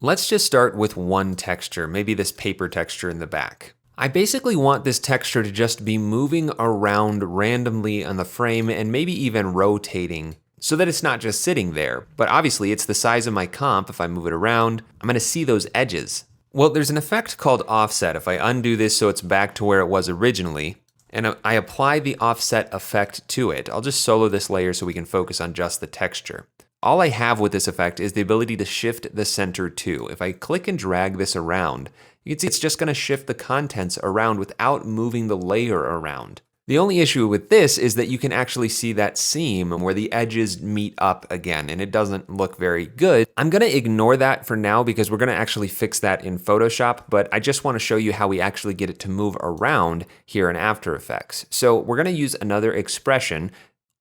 Let's just start with one texture, maybe this paper texture in the back. I basically want this texture to just be moving around randomly on the frame and maybe even rotating so that it's not just sitting there. But obviously it's the size of my comp. If I move it around, I'm going to see those edges. Well, there's an effect called offset. If I undo this so it's back to where it was originally, and I apply the offset effect to it, I'll just solo this layer so we can focus on just the texture. All I have with this effect is the ability to shift the center too. If I click and drag this around, you can see it's just going to shift the contents around without moving the layer around. The only issue with this is that you can actually see that seam where the edges meet up again, and it doesn't look very good. I'm gonna ignore that for now because we're gonna actually fix that in Photoshop, but I just wanna show you how we actually get it to move around here in After Effects. So we're gonna use another expression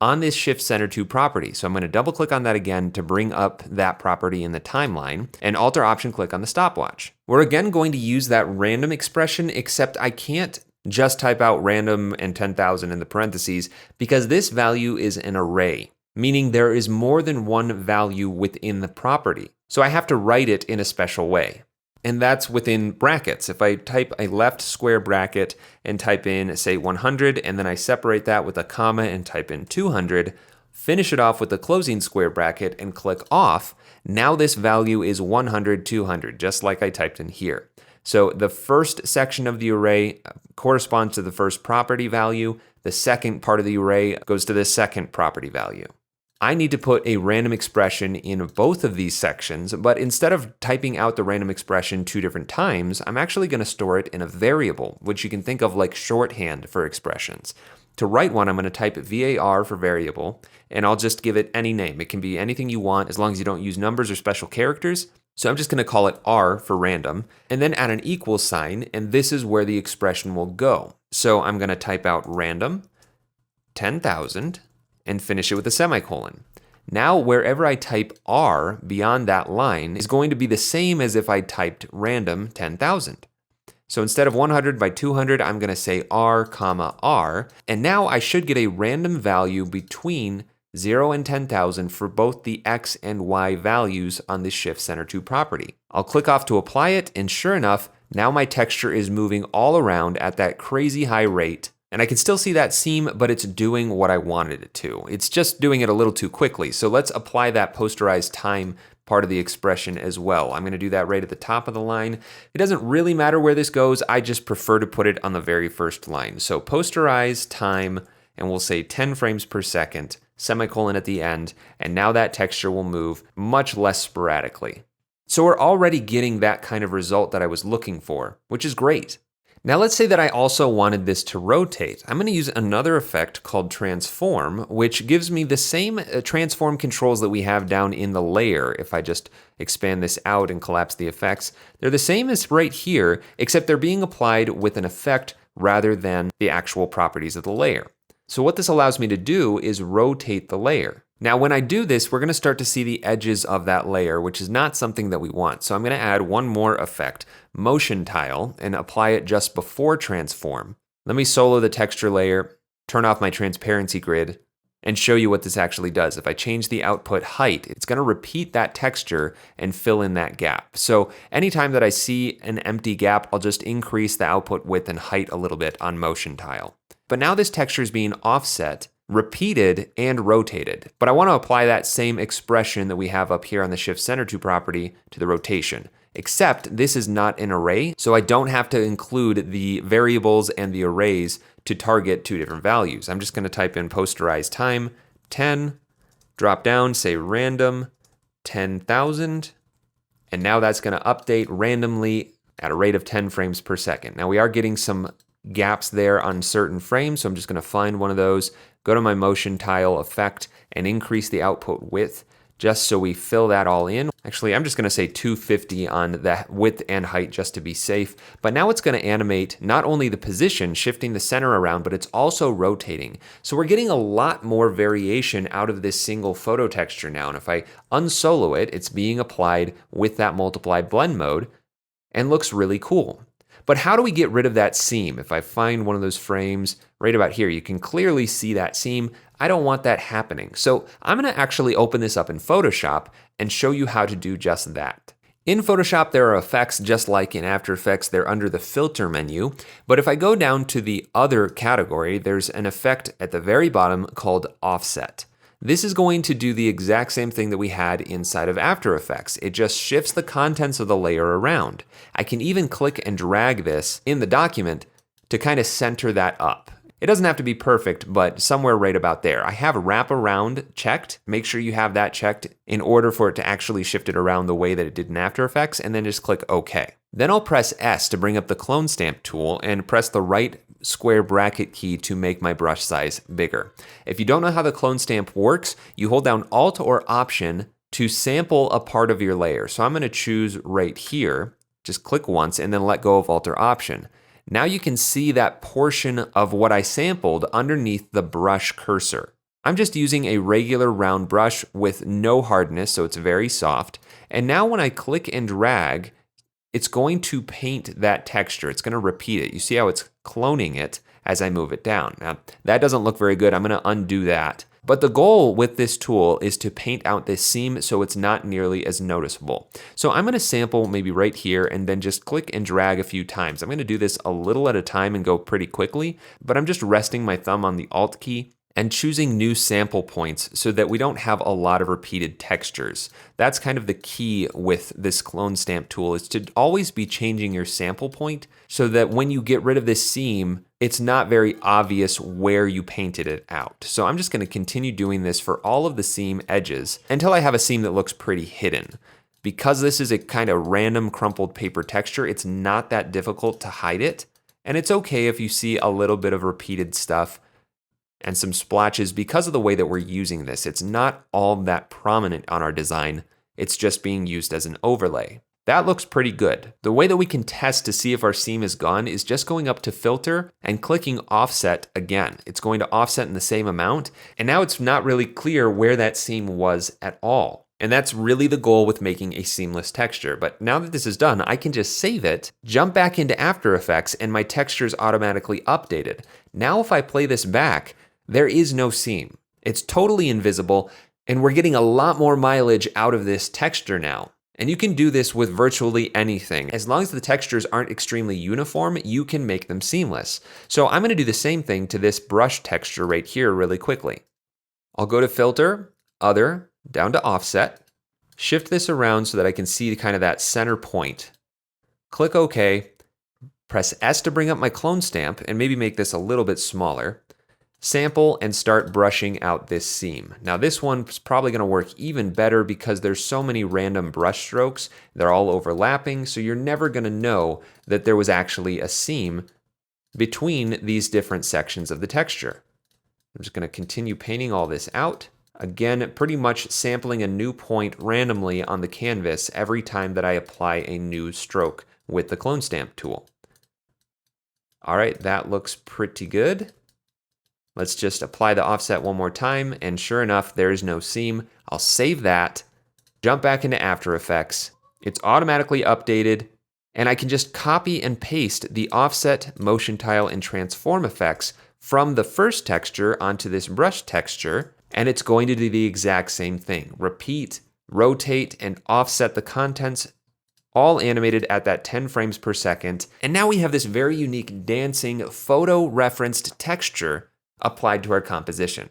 on this Shift Center to property. So I'm gonna double click on that again to bring up that property in the timeline, and Alt or Option click on the stopwatch. We're again going to use that random expression, except I can't just type out random and 10,000 in the parentheses because this value is an array, meaning there is more than one value within the property. So I have to write it in a special way. And that's within brackets. If I type a left square bracket and type in, say, 100, and then I separate that with a comma and type in 200, finish it off with the closing square bracket and click off. Now this value is 100, 200, just like I typed in here. So the first section of the array corresponds to the first property value. The second part of the array goes to the second property value. I need to put a random expression in both of these sections, but instead of typing out the random expression 2 different times, I'm actually going to store it in a variable, which you can think of like shorthand for expressions. To write one, I'm going to type var for variable, and I'll just give it any name. It can be anything you want as long as you don't use numbers or special characters. So I'm just going to call it r for random, and then add an equal sign, and this is where the expression will go. So I'm going to type out random 10,000 and finish it with a semicolon. Now wherever I type r beyond that line is going to be the same as if I typed random 10,000. So instead of 100 by 200, I'm going to say r, comma, r, and now I should get a random value between 0 and 10,000 for both the x and y values on the shift center to property. I'll click off to apply it, and sure enough, now my texture is moving all around at that crazy high rate, and I can still see that seam, but it's doing what I wanted it to. It's just doing it a little too quickly, so let's apply that posterized time part of the expression as well. I'm going to do that right at the top of the line. It doesn't really matter where this goes, I just prefer to put it on the very first line. So posterize time, and we'll say 10 frames per second, semicolon at the end, and now that texture will move much less sporadically. So we're already getting that kind of result that I was looking for, which is great. Now let's say that I also wanted this to rotate. I'm going to use another effect called transform, which gives me the same transform controls that we have down in the layer. If I just expand this out and collapse the effects, they're the same as right here, except they're being applied with an effect rather than the actual properties of the layer. So what this allows me to do is rotate the layer. Now when I do this, we're going to start to see the edges of that layer, which is not something that we want. So I'm going to add one more effect, motion tile, and apply it just before transform. Let me solo the texture layer, turn off my transparency grid, and show you what this actually does. If I change the output height, it's going to repeat that texture and fill in that gap. So anytime that I see an empty gap, I'll just increase the output width and height a little bit on motion tile. But now this texture is being offset, repeated, and rotated. But I want to apply that same expression that we have up here on the shift center to property to the rotation. Except this is not an array, so I don't have to include the variables and the arrays to target 2 different values. I'm just going to type in posterize time, 10, drop down, say random, 10,000, and now that's going to update randomly at a rate of 10 frames per second. Now we are getting some gaps there on certain frames, so I'm just going to find one of those, go to my motion tile effect, and increase the output width just so we fill that all in. Actually, I'm just going to say 250 on the width and height just to be safe. But now it's going to animate not only the position, shifting the center around, but it's also rotating. So we're getting a lot more variation out of this single photo texture now. And if I unsolo it, it's being applied with that multiply blend mode and looks really cool. But how do we get rid of that seam? If I find one of those frames right about here, you can clearly see that seam. I don't want that happening. So I'm going to actually open this up in Photoshop and show you how to do just that. In Photoshop, there are effects just like in After Effects. They're under the filter menu. But if I go down to the other category, there's an effect at the very bottom called offset. This is going to do the exact same thing that we had inside of After Effects. It just shifts the contents of the layer around. I can even click and drag this in the document to kind of center that up. It doesn't have to be perfect, but somewhere right about there. I have wrap around checked. Make sure you have that checked in order for it to actually shift it around the way that it did in After Effects, and then just click OK. Then I'll press S to bring up the clone stamp tool and press the right square bracket key to make my brush size bigger. If you don't know how the clone stamp works, you hold down Alt or Option to sample a part of your layer. So I'm going to choose right here, just click once and then let go of Alt or Option. Now you can see that portion of what I sampled underneath the brush cursor. I'm just using a regular round brush with no hardness, so it's very soft. And now when I click and drag, it's going to paint that texture. It's going to repeat it. You see how it's cloning it as I move it down. Now, that doesn't look very good. I'm going to undo that. But the goal with this tool is to paint out this seam so it's not nearly as noticeable. So I'm going to sample maybe right here and then just click and drag a few times. I'm going to do this a little at a time and go pretty quickly, but I'm just resting my thumb on the Alt key and choosing new sample points so that we don't have a lot of repeated textures. That's kind of the key with this clone stamp tool, is to always be changing your sample point so that when you get rid of this seam, it's not very obvious where you painted it out. So I'm just going to continue doing this for all of the seam edges until I have a seam that looks pretty hidden. Because this is a kind of random crumpled paper texture, it's not that difficult to hide it. And it's okay if you see a little bit of repeated stuff and some splotches because of the way that we're using this. It's not all that prominent on our design. It's just being used as an overlay. That looks pretty good. The way that we can test to see if our seam is gone is just going up to Filter and clicking Offset again. It's going to offset in the same amount, and now it's not really clear where that seam was at all. And that's really the goal with making a seamless texture. But now that this is done, I can just save it, jump back into After Effects, and my texture is automatically updated. Now if I play this back, there is no seam. It's totally invisible, and we're getting a lot more mileage out of this texture now. And you can do this with virtually anything. As long as the textures aren't extremely uniform, you can make them seamless. So I'm going to do the same thing to this brush texture right here really quickly. I'll go to Filter, Other, down to Offset, shift this around so that I can see kind of that center point. Click OK, press S to bring up my clone stamp and maybe make this a little bit smaller. Sample and start brushing out this seam. Now this one's probably going to work even better because there's so many random brush strokes. They're all overlapping, so you're never going to know that there was actually a seam between these different sections of the texture. I'm just going to continue painting all this out. Again, pretty much sampling a new point randomly on the canvas every time that I apply a new stroke with the clone stamp tool. All right, that looks pretty good. Let's just apply the offset one more time, and sure enough, there is no seam. I'll save that, jump back into After Effects. It's automatically updated, and I can just copy and paste the offset, motion tile, and transform effects from the first texture onto this brush texture, and it's going to do the exact same thing. Repeat, rotate, and offset the contents, all animated at that 10 frames per second. And now we have this very unique dancing photo-referenced texture applied to our composition.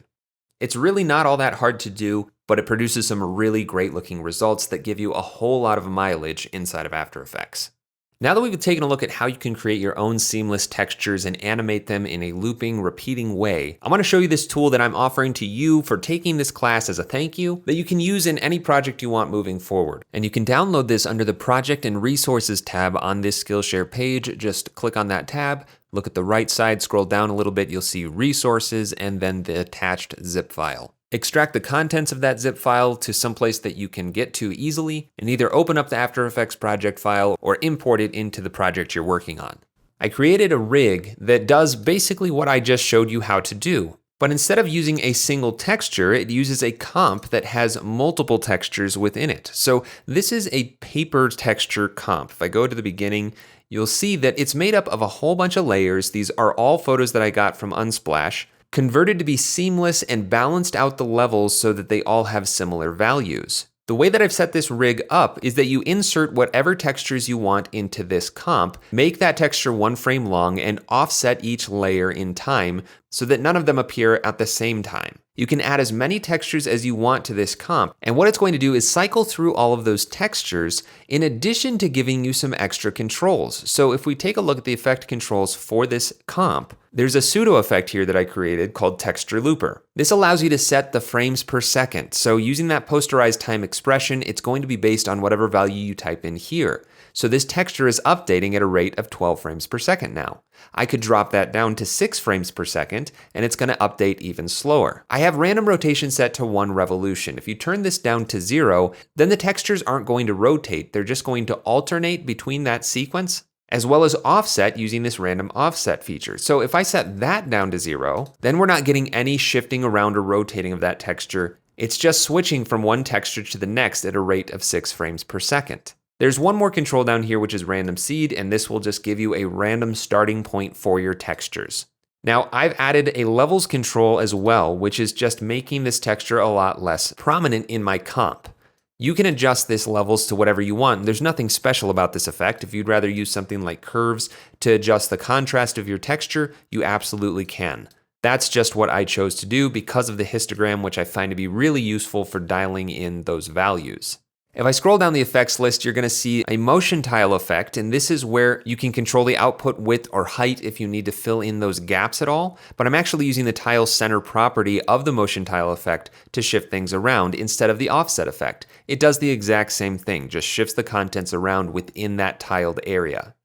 It's really not all that hard to do, but it produces some really great looking results that give you a whole lot of mileage inside of After Effects. Now that we've taken a look at how you can create your own seamless textures and animate them in a looping, repeating way, I want to show you this tool that I'm offering to you for taking this class as a thank you that you can use in any project you want moving forward. And you can download this under the Project and Resources tab on this Skillshare page. Just click on that tab, look at the right side, scroll down a little bit, you'll see Resources and then the attached zip file. Extract the contents of that zip file to someplace that you can get to easily, and either open up the After Effects project file or import it into the project you're working on. I created a rig that does basically what I just showed you how to do, but instead of using a single texture, it uses a comp that has multiple textures within it. So this is a paper texture comp. If I go to the beginning, you'll see that it's made up of a whole bunch of layers. These are all photos that I got from Unsplash, converted to be seamless and balanced out the levels so that they all have similar values. The way that I've set this rig up is that you insert whatever textures you want into this comp, make that texture one frame long, and offset each layer in time so that none of them appear at the same time. You can add as many textures as you want to this comp, and what it's going to do is cycle through all of those textures in addition to giving you some extra controls. So if we take a look at the effect controls for this comp, there's a pseudo effect here that I created called Texture Looper. This allows you to set the frames per second. So using that posterized time expression, it's going to be based on whatever value you type in here. So this texture is updating at a rate of 12 frames per second now. I could drop that down to 6 frames per second, and it's going to update even slower. I have random rotation set to 1 revolution. If you turn this down to 0, then the textures aren't going to rotate. They're just going to alternate between that sequence, as well as offset using this random offset feature. So if I set that down to 0, then we're not getting any shifting around or rotating of that texture. It's just switching from one texture to the next at a rate of 6 frames per second. There's one more control down here, which is random seed, and this will just give you a random starting point for your textures. Now, I've added a levels control as well, which is just making this texture a lot less prominent in my comp. You can adjust this levels to whatever you want. There's nothing special about this effect. If you'd rather use something like curves to adjust the contrast of your texture, you absolutely can. That's just what I chose to do because of the histogram, which I find to be really useful for dialing in those values. If I scroll down the effects list, you're going to see a motion tile effect, and this is where you can control the output width or height if you need to fill in those gaps at all, but I'm actually using the tile center property of the motion tile effect to shift things around instead of the offset effect. It does the exact same thing, just shifts the contents around within that tiled area.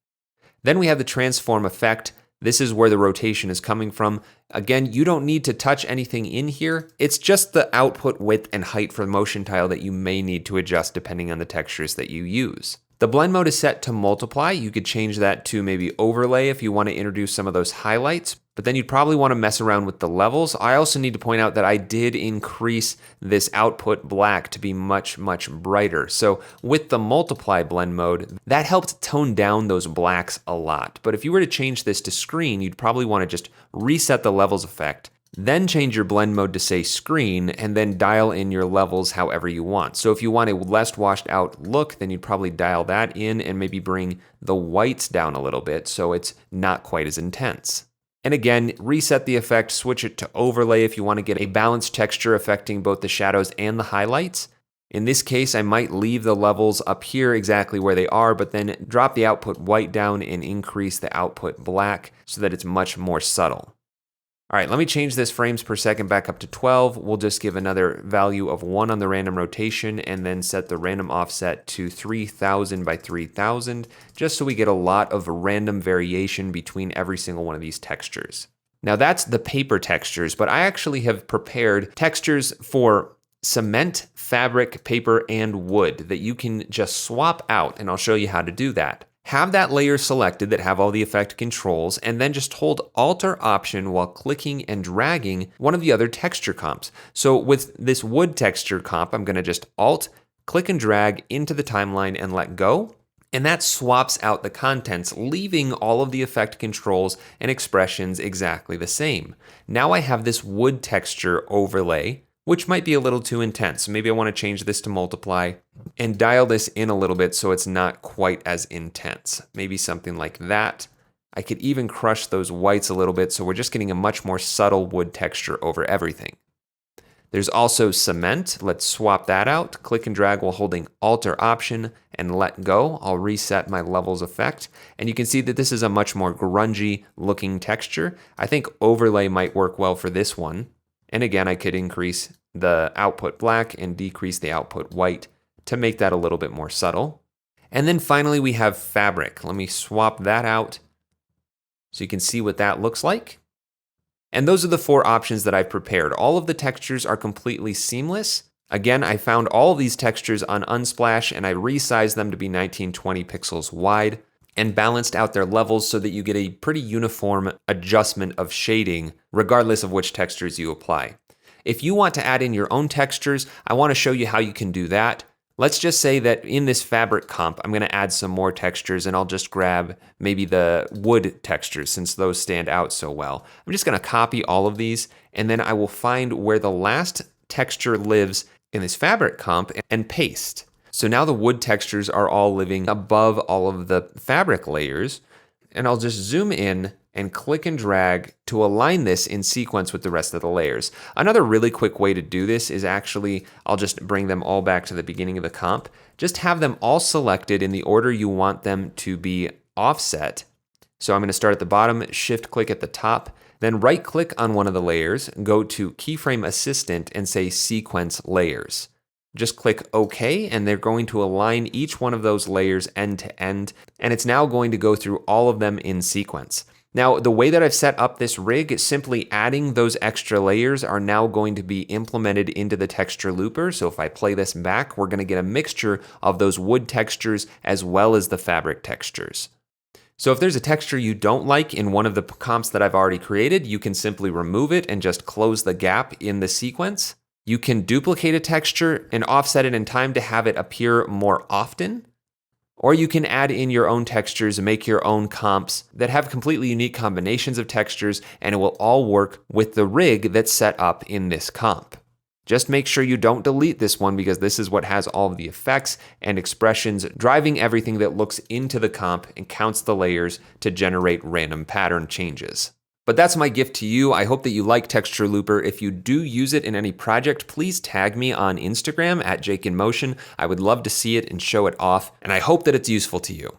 Then we have the transform effect. This is where the rotation is coming from. Again, you don't need to touch anything in here. It's just the output width and height for the motion tile that you may need to adjust depending on the textures that you use. The blend mode is set to multiply. You could change that to maybe overlay if you want to introduce some of those highlights, but then you'd probably want to mess around with the levels. I also need to point out that I did increase this output black to be much, much brighter. So with the multiply blend mode, that helped tone down those blacks a lot. But if you were to change this to screen, you'd probably want to just reset the levels effect, then change your blend mode to say screen, and then dial in your levels however you want. So if you want a less washed out look, then you'd probably dial that in and maybe bring the whites down a little bit so it's not quite as intense. And again, reset the effect, switch it to overlay if you want to get a balanced texture affecting both the shadows and the highlights. In this case, I might leave the levels up here exactly where they are, but then drop the output white down and increase the output black so that it's much more subtle. All right, let me change this frames per second back up to 12. We'll just give another value of 1 on the random rotation and then set the random offset to 3000 by 3000, just so we get a lot of random variation between every single one of these textures. Now that's the paper textures, but I actually have prepared textures for cement, fabric, paper, and wood that you can just swap out, and I'll show you how to do that. Have that layer selected that have all the effect controls, and then just hold Alt-Option while clicking and dragging one of the other texture comps. So with this wood texture comp, I'm going to just Alt, click and drag into the timeline and let go. And that swaps out the contents, leaving all of the effect controls and expressions exactly the same. Now I have this wood texture overlay, which might be a little too intense. Maybe I want to change this to multiply and dial this in a little bit so it's not quite as intense. Maybe something like that. I could even crush those whites a little bit so we're just getting a much more subtle wood texture over everything. There's also cement. Let's swap that out. Click and drag while holding Alt-Option and let go. I'll reset my levels effect. And you can see that this is a much more grungy looking texture. I think overlay might work well for this one. And again, I could increase the output black and decrease the output white to make that a little bit more subtle. And then finally, we have fabric. Let me swap that out so you can see what that looks like. And those are the 4 options that I've prepared. All of the textures are completely seamless. Again, I found all of these textures on Unsplash and I resized them to be 1920 pixels wide and balanced out their levels so that you get a pretty uniform adjustment of shading regardless of which textures you apply. If you want to add in your own textures, I want to show you how you can do that. Let's just say that in this fabric comp, I'm going to add some more textures and I'll just grab maybe the wood textures since those stand out so well. I'm just going to copy all of these and then I will find where the last texture lives in this fabric comp and paste. So now the wood textures are all living above all of the fabric layers, and I'll just zoom in and click and drag to align this in sequence with the rest of the layers. Another really quick way to do this is actually, I'll just bring them all back to the beginning of the comp. Just have them all selected in the order you want them to be offset. So I'm going to start at the bottom, shift click at the top, then right click on one of the layers, go to Keyframe Assistant and say Sequence Layers. Just click OK, and they're going to align each one of those layers end to end, and it's now going to go through all of them in sequence. Now, the way that I've set up this rig is simply adding those extra layers are now going to be implemented into the texture looper. So if I play this back, we're going to get a mixture of those wood textures as well as the fabric textures. So if there's a texture you don't like in one of the comps that I've already created, you can simply remove it and just close the gap in the sequence. You can duplicate a texture and offset it in time to have it appear more often. Or you can add in your own textures and make your own comps that have completely unique combinations of textures, and it will all work with the rig that's set up in this comp. Just make sure you don't delete this one because this is what has all of the effects and expressions driving everything that looks into the comp and counts the layers to generate random pattern changes. But that's my gift to you. I hope that you like Texture Looper. If you do use it in any project, please tag me on Instagram at JakeInMotion. I would love to see it and show it off, and I hope that it's useful to you.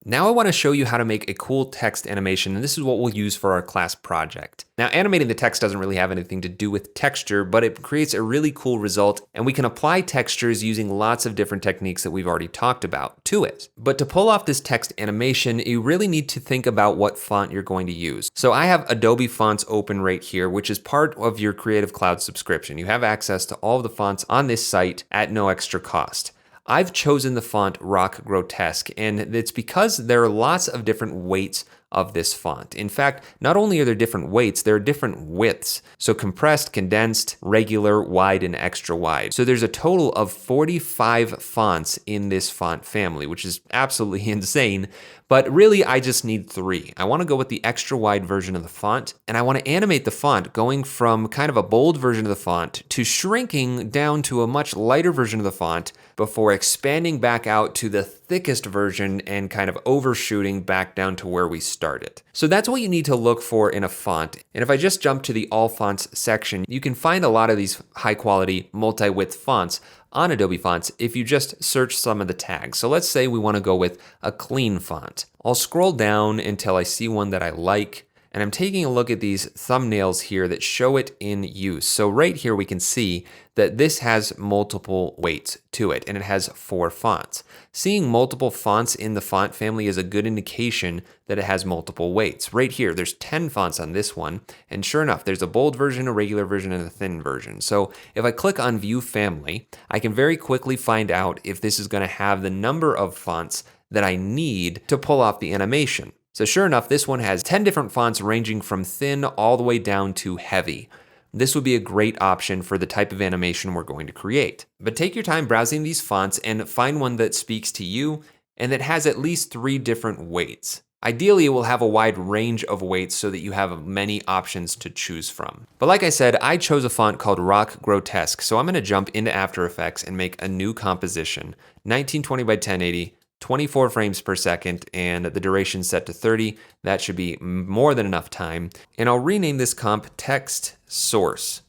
Now I want to show you how to make a cool text animation, and this is what we'll use for our class project. Now, animating the text doesn't really have anything to do with texture, but it creates a really cool result, and we can apply textures using lots of different techniques that we've already talked about to it. But to pull off this text animation, you really need to think about what font you're going to use. So I have Adobe fonts open right here, which is part of your Creative Cloud subscription. You have access to all of the fonts on this site at no extra cost. I've chosen the font Rock Grotesque, and it's because there are lots of different weights of this font. In fact, not only are there different weights, there are different widths. So compressed, condensed, regular, wide, and extra wide. So there's a total of 45 fonts in this font family, which is absolutely insane. But really, I just need 3. I want to go with the extra wide version of the font, and I want to animate the font going from kind of a bold version of the font to shrinking down to a much lighter version of the font before expanding back out to the thickest version and kind of overshooting back down to where we started. So that's what you need to look for in a font. And if I just jump to the All Fonts section, you can find a lot of these high quality multi-width fonts on Adobe Fonts if you just search some of the tags. So let's say we want to go with a clean font. I'll scroll down until I see one that I like, and I'm taking a look at these thumbnails here that show it in use. So right here we can see that this has multiple weights to it, and it has 4 fonts. Seeing multiple fonts in the font family is a good indication that it has multiple weights. Right here, there's 10 fonts on this one, and sure enough, there's a bold version, a regular version, and a thin version. So if I click on View Family, I can very quickly find out if this is going to have the number of fonts that I need to pull off the animation. So sure enough, this one has 10 different fonts ranging from thin all the way down to heavy. This would be a great option for the type of animation we're going to create. But take your time browsing these fonts and find one that speaks to you and that has at least 3 different weights. Ideally, it will have a wide range of weights so that you have many options to choose from. But like I said, I chose a font called Rock Grotesque, so I'm going to jump into After Effects and make a new composition, 1920 by 1080, 24 frames per second, and the duration set to 30. That should be more than enough time. And I'll rename this comp Text Source.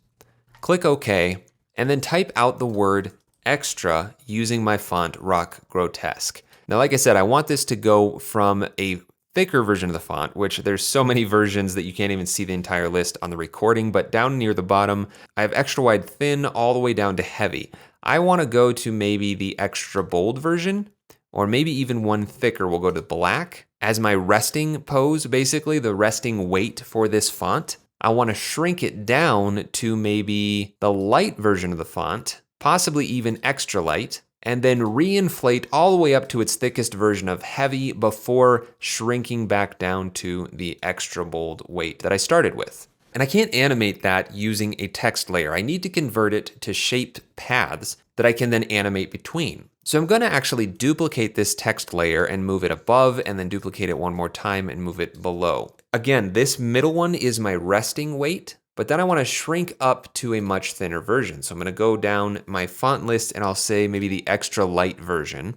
Click OK, and then type out the word extra using my font Rock Grotesque. Now, like I said, I want this to go from a thicker version of the font, which there's so many versions that you can't even see the entire list on the recording, but down near the bottom, I have extra wide thin all the way down to heavy. I want to go to maybe the extra bold version, or maybe even one thicker. We'll go to black as my resting pose, basically the resting weight for this font. I want to shrink it down to maybe the light version of the font, possibly even extra light, and then reinflate all the way up to its thickest version of heavy before shrinking back down to the extra bold weight that I started with. And I can't animate that using a text layer. I need to convert it to shaped paths that I can then animate between. So I'm going to actually duplicate this text layer and move it above, and then duplicate it one more time and move it below. Again, this middle one is my resting weight, but then I want to shrink up to a much thinner version. So I'm going to go down my font list and I'll say maybe the extra light version.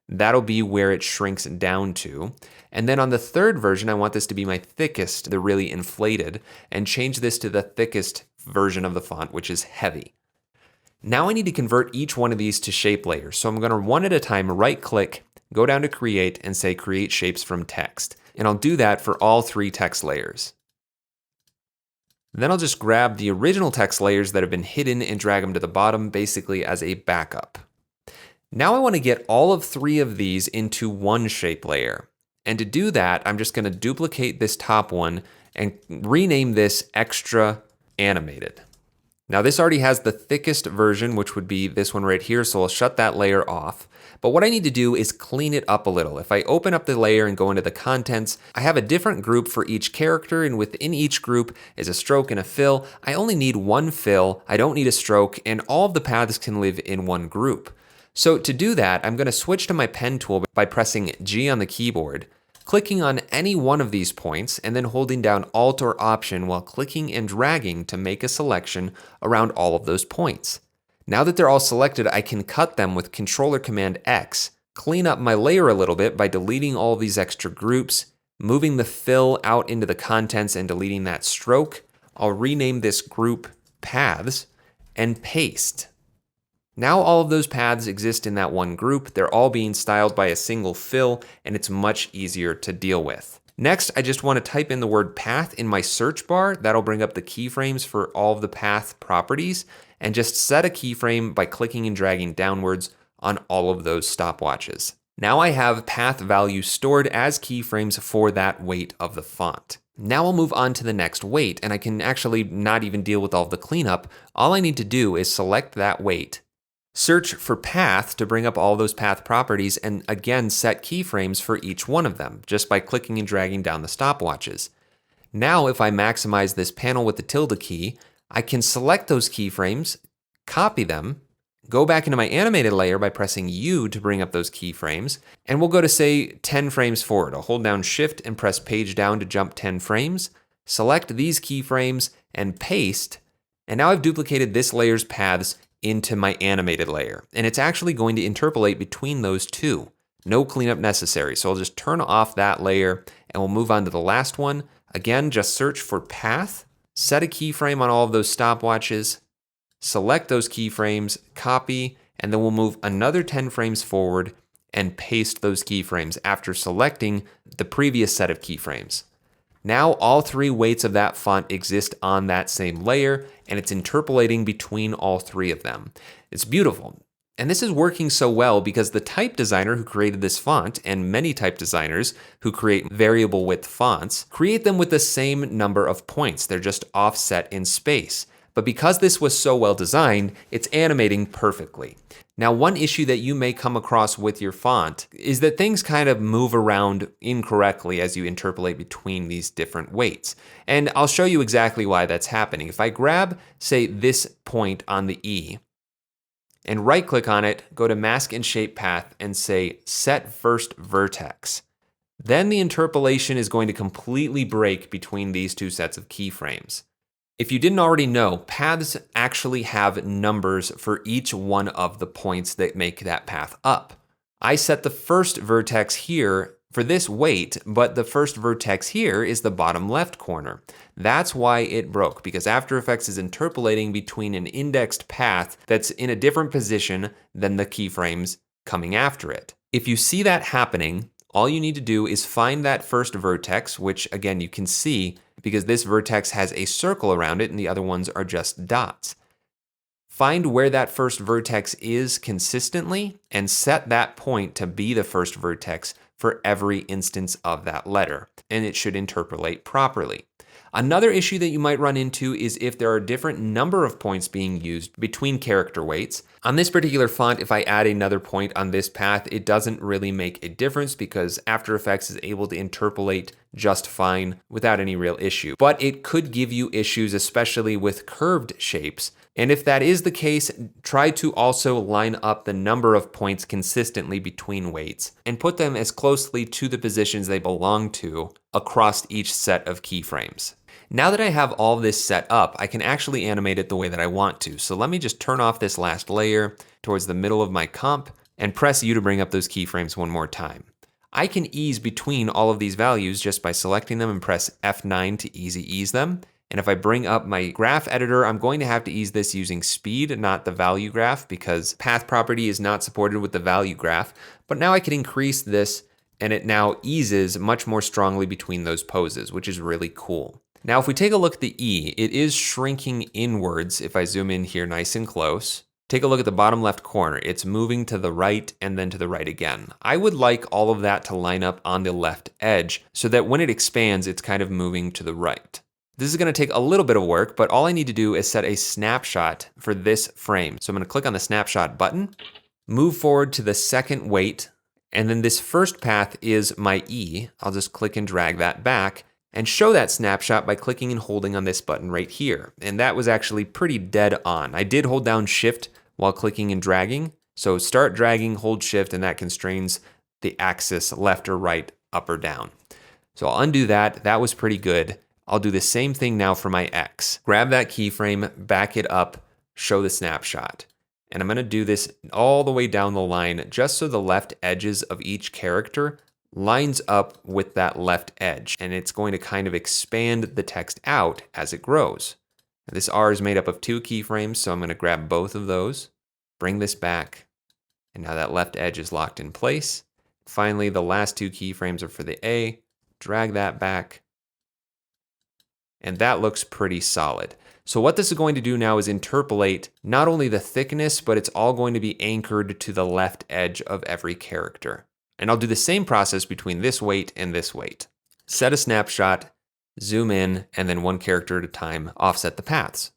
That'll be where it shrinks down to. And then on the third version, I want this to be my thickest, the really inflated, and change this to the thickest version of the font, which is heavy. Now I need to convert each one of these to shape layers. So I'm going to one at a time right click, go down to create and say create shapes from text. And I'll do that for all 3 text layers. Then I'll just grab the original text layers that have been hidden and drag them to the bottom, basically as a backup. Now I want to get all of 3 of these into one shape layer. And to do that, I'm just going to duplicate this top one and rename this Extra Animated. Now this already has the thickest version, which would be this one right here, so I'll shut that layer off. But what I need to do is clean it up a little. If I open up the layer and go into the contents, I have a different group for each character, and within each group is a stroke and a fill. I only need one fill, I don't need a stroke, and all of the paths can live in one group. So to do that, I'm going to switch to my pen tool by pressing G on the keyboard, clicking on any one of these points, and then holding down Alt or Option while clicking and dragging to make a selection around all of those points. Now that they're all selected, I can cut them with Control or Command X, clean up my layer a little bit by deleting all of these extra groups, moving the fill out into the contents and deleting that stroke. I'll rename this group paths and paste. Now all of those paths exist in that one group. They're all being styled by a single fill, and it's much easier to deal with. Next, I just want to type in the word path in my search bar. That'll bring up the keyframes for all of the path properties, and just set a keyframe by clicking and dragging downwards on all of those stopwatches. Now I have path values stored as keyframes for that weight of the font. Now I'll move on to the next weight, and I can actually not even deal with all of the cleanup. All I need to do is select that weight, search for path to bring up all those path properties, and again set keyframes for each one of them just by clicking and dragging down the stopwatches. Now if I maximize this panel with the tilde key, I can select those keyframes, copy them, go back into my animated layer by pressing U to bring up those keyframes, and we'll go to say 10 frames forward. I'll hold down Shift and press page down to jump 10 frames, select these keyframes and paste, and now I've duplicated this layer's paths into my animated layer, and it's actually going to interpolate between those two. No cleanup necessary, so I'll just turn off that layer and we'll move on to the last one. Again, just search for path, set a keyframe on all of those stopwatches, select those keyframes, copy, and then we'll move another 10 frames forward and paste those keyframes after selecting the previous set of keyframes. Now all three weights of that font exist on that same layer, and it's interpolating between all three of them. It's beautiful. And this is working so well because the type designer who created this font, and many type designers who create variable width fonts, create them with the same number of points. They're just offset in space. But because this was so well designed, it's animating perfectly. Now, one issue that you may come across with your font is that things kind of move around incorrectly as you interpolate between these different weights. And I'll show you exactly why that's happening. If I grab, say, this point on the E, and right click on it, go to Mask and Shape Path and say Set First Vertex. Then the interpolation is going to completely break between these two sets of keyframes. If you didn't already know, paths actually have numbers for each one of the points that make that path up. I set the first vertex here for this weight, but the first vertex here is the bottom left corner. That's why it broke, because After Effects is interpolating between an indexed path that's in a different position than the keyframes coming after it. If you see that happening, all you need to do is find that first vertex, which again you can see because this vertex has a circle around it and the other ones are just dots. Find where that first vertex is consistently and set that point to be the first vertex for every instance of that letter, and it should interpolate properly. Another issue that you might run into is if there are a different number of points being used between character weights. On this particular font, if I add another point on this path, it doesn't really make a difference because After Effects is able to interpolate just fine without any real issue. But it could give you issues, especially with curved shapes. And if that is the case, try to also line up the number of points consistently between weights and put them as closely to the positions they belong to across each set of keyframes. Now that I have all this set up, I can actually animate it the way that I want to. So let me just turn off this last layer towards the middle of my comp and press U to bring up those keyframes one more time. I can ease between all of these values just by selecting them and press F9 to easy ease them. And if I bring up my graph editor, I'm going to have to ease this using speed, not the value graph, because path property is not supported with the value graph. But now I can increase this and it now eases much more strongly between those poses, which is really cool. Now, if we take a look at the E, it is shrinking inwards if I zoom in here nice and close. Take a look at the bottom left corner. It's moving to the right and then to the right again. I would like all of that to line up on the left edge so that when it expands, it's kind of moving to the right. This is going to take a little bit of work, but all I need to do is set a snapshot for this frame. So I'm going to click on the snapshot button, move forward to the second weight, and then this first path is my E. I'll just click and drag that back and show that snapshot by clicking and holding on this button right here. And that was actually pretty dead on. I did hold down Shift while clicking and dragging. So start dragging, hold Shift, and that constrains the axis left or right, up or down. So I'll undo that. That was pretty good. I'll do the same thing now for my X. Grab that keyframe, back it up, show the snapshot. And I'm gonna do this all the way down the line just so the left edges of each character lines up with that left edge, and it's going to kind of expand the text out as it grows. This R is made up of 2 keyframes, so I'm going to grab both of those, bring this back, and now that left edge is locked in place. Finally, the last 2 keyframes are for the A, drag that back, and that looks pretty solid. So what this is going to do now is interpolate not only the thickness, but it's all going to be anchored to the left edge of every character. And I'll do the same process between this weight and this weight. Set a snapshot, zoom in, and then 1 character at a time, offset the paths.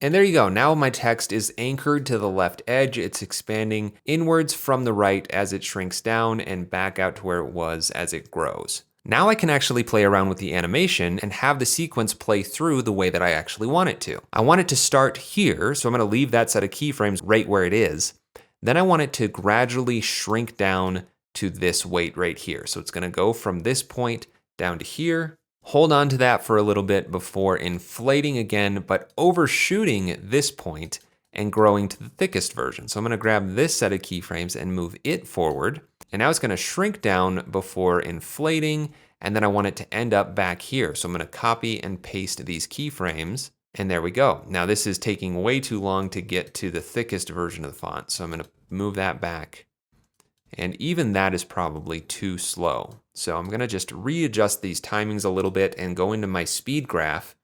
And there you go. Now my text is anchored to the left edge. It's expanding inwards from the right as it shrinks down and back out to where it was as it grows. Now I can actually play around with the animation and have the sequence play through the way that I actually want it to. I want it to start here, so I'm going to leave that set of keyframes right where it is. Then I want it to gradually shrink down to this weight right here. So it's going to go from this point down to here. Hold on to that for a little bit before inflating again, but overshooting this point and growing to the thickest version. So I'm going to grab this set of keyframes and move it forward. And now it's going to shrink down before inflating, and then I want it to end up back here. So I'm going to copy and paste these keyframes, and there we go. Now this is taking way too long to get to the thickest version of the font, so I'm going to move that back. And even that is probably too slow. So I'm going to just readjust these timings a little bit and go into my speed graph.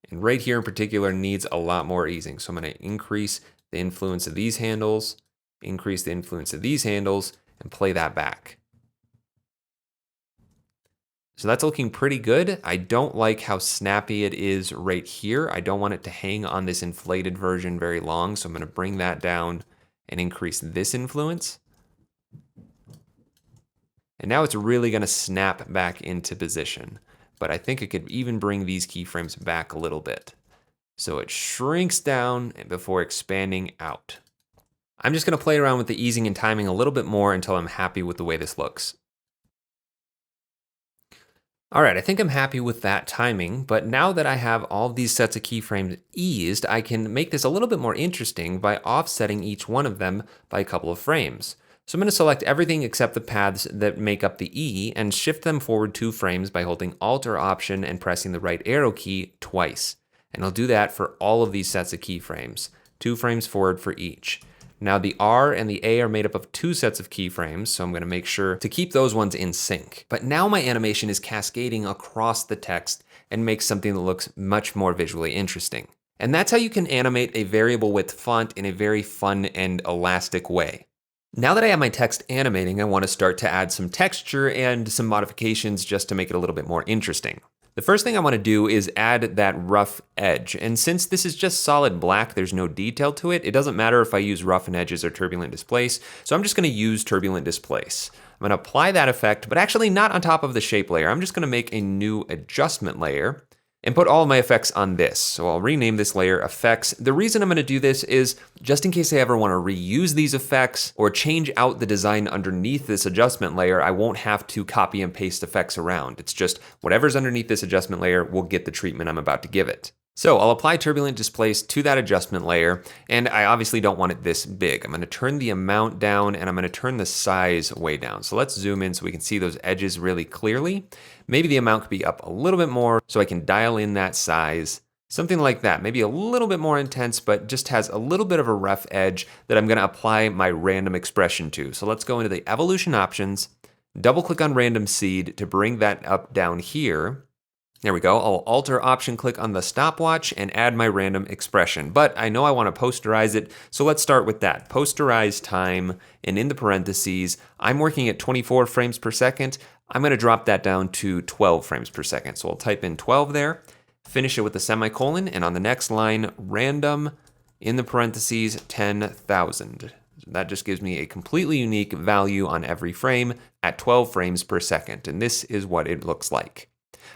And right here in particular needs a lot more easing. So I'm going to increase the influence of these handles, increase the influence of these handles, and play that back. So that's looking pretty good. I don't like how snappy it is right here. I don't want it to hang on this inflated version very long. So I'm going to bring that down and increase this influence. And now it's really going to snap back into position. But I think it could even bring these keyframes back a little bit. So it shrinks down before expanding out. I'm just going to play around with the easing and timing a little bit more until I'm happy with the way this looks. All right, I think I'm happy with that timing, but now that I have all of these sets of keyframes eased, I can make this a little bit more interesting by offsetting each one of them by a couple of frames. So I'm going to select everything except the paths that make up the E and shift them forward 2 frames by holding Alt or Option and pressing the right arrow key twice. And I'll do that for all of these sets of keyframes, 2 frames forward for each. Now the R and the A are made up of 2 sets of keyframes, so I'm going to make sure to keep those ones in sync. But now my animation is cascading across the text and makes something that looks much more visually interesting. And that's how you can animate a variable width font in a very fun and elastic way. Now that I have my text animating, I want to start to add some texture and some modifications just to make it a little bit more interesting. The first thing I want to do is add that rough edge. And since this is just solid black, there's no detail to it. It doesn't matter if I use roughen edges or turbulent displace. So I'm just going to use turbulent displace. I'm going to apply that effect, but actually not on top of the shape layer. I'm just going to make a new adjustment layer and put all of my effects on this. So I'll rename this layer effects. The reason I'm going to do this is just in case I ever want to reuse these effects or change out the design underneath this adjustment layer, I won't have to copy and paste effects around. It's just whatever's underneath this adjustment layer will get the treatment I'm about to give it. So I'll apply turbulent displace to that adjustment layer, and I obviously don't want it this big. I'm going to turn the amount down and I'm going to turn the size way down. So let's zoom in so we can see those edges really clearly. Maybe the amount could be up a little bit more so I can dial in that size. Something like that, maybe a little bit more intense, but just has a little bit of a rough edge that I'm going to apply my random expression to. So let's go into the evolution options, double click on random seed to bring that up down here. There we go. I'll Alt or Option click on the stopwatch and add my random expression. But I know I want to posterize it, so let's start with that. Posterize time, and in the parentheses, I'm working at 24 frames per second. I'm going to drop that down to 12 frames per second. So I'll type in 12 there, finish it with a semicolon, and on the next line, random, in the parentheses, 10,000. That just gives me a completely unique value on every frame at 12 frames per second, and this is what it looks like.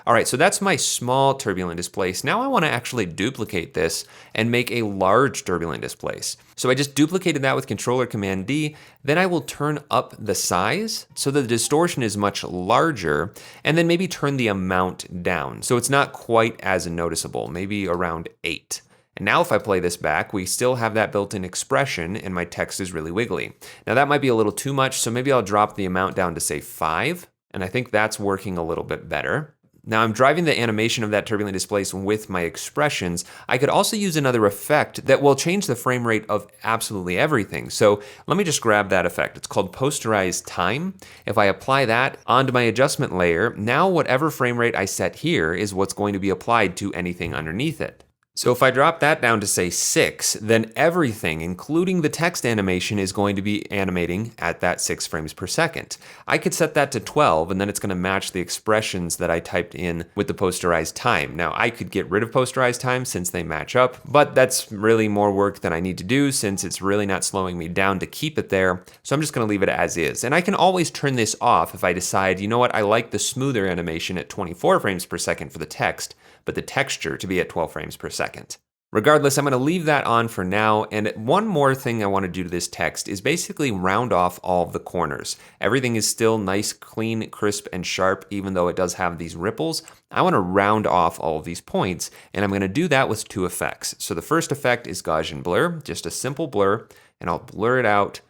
All right, so that's my small turbulent displace. Now I want to actually duplicate this and make a large turbulent displace. So I just duplicated that with Control or Command D. Then I will turn up the size so that the distortion is much larger, and then maybe turn the amount down so it's not quite as noticeable, maybe around 8. And now if I play this back, we still have that built-in expression and my text is really wiggly. Now that might be a little too much, so maybe I'll drop the amount down to say 5, and I think that's working a little bit better. Now I'm driving the animation of that turbulent displacement with my expressions. I could also use another effect that will change the frame rate of absolutely everything. So let me just grab that effect. It's called posterize time. If I apply that onto my adjustment layer, now whatever frame rate I set here is what's going to be applied to anything underneath it. So if I drop that down to say 6, then everything, including the text animation, is going to be animating at that 6 frames per second. I could set that to 12, and then it's going to match the expressions that I typed in with the posterized time. Now I could get rid of posterized time since they match up, but that's really more work than I need to do since it's really not slowing me down to keep it there. So I'm just going to leave it as is. And I can always turn this off if I decide, you know what, I like the smoother animation at 24 frames per second for the text, but the texture to be at 12 frames per second. Regardless, I'm going to leave that on for now, and one more thing I want to do to this text is basically round off all of the corners. Everything is still nice, clean, crisp, and sharp, even though it does have these ripples. I want to round off all of these points, and I'm going to do that with 2 effects. So the first effect is Gaussian blur, just a simple blur, and I'll blur it out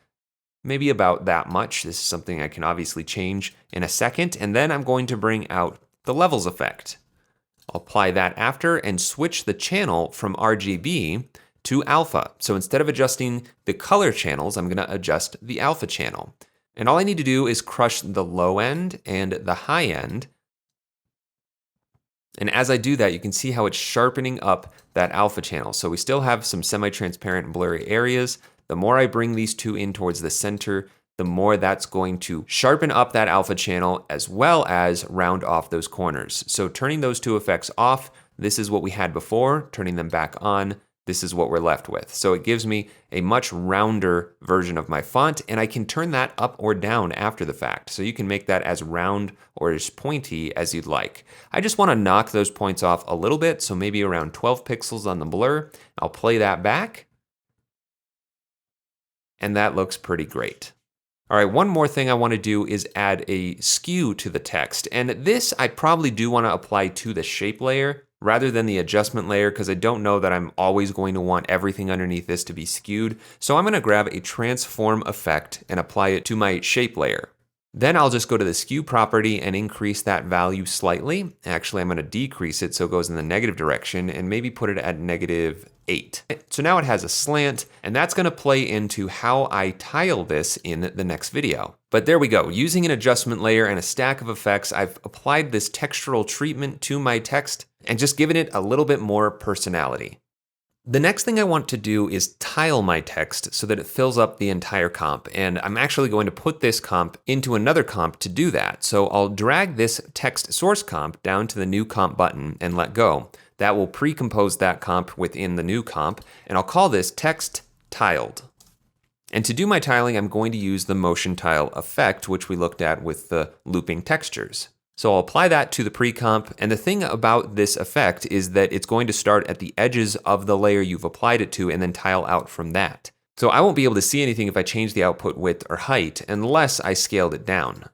maybe about that much. This is something I can obviously change in a second, and then I'm going to bring out the levels effect. I'll apply that after and switch the channel from RGB to alpha. So instead of adjusting the color channels, I'm going to adjust the alpha channel. And all I need to do is crush the low end and the high end. And as I do that, you can see how it's sharpening up that alpha channel. So we still have some semi-transparent and blurry areas. The more I bring these two in towards the center, the more that's going to sharpen up that alpha channel as well as round off those corners. So turning those 2 effects off, this is what we had before. Turning them back on, this is what we're left with. So it gives me a much rounder version of my font, and I can turn that up or down after the fact. So you can make that as round or as pointy as you'd like. I just want to knock those points off a little bit, so maybe around 12 pixels on the blur. I'll play that back, and that looks pretty great. All right, one more thing I want to do is add a skew to the text. And this I probably do want to apply to the shape layer rather than the adjustment layer because I don't know that I'm always going to want everything underneath this to be skewed. So I'm going to grab a transform effect and apply it to my shape layer. Then I'll just go to the skew property and increase that value slightly. Actually, I'm going to decrease it so it goes in the negative direction and maybe put it at -8. So now it has a slant, and that's going to play into how I tile this in the next video. But there we go. Using an adjustment layer and a stack of effects, I've applied this textural treatment to my text and just given it a little bit more personality. The next thing I want to do is tile my text so that it fills up the entire comp, and I'm actually going to put this comp into another comp to do that. So I'll drag this text source comp down to the new comp button and let go. That will pre-compose that comp within the new comp, and I'll call this text tiled. And to do my tiling, I'm going to use the motion tile effect, which we looked at with the looping textures. So I'll apply that to the pre-comp, and the thing about this effect is that it's going to start at the edges of the layer you've applied it to and then tile out from that. So I won't be able to see anything if I change the output width or height unless I scaled it down.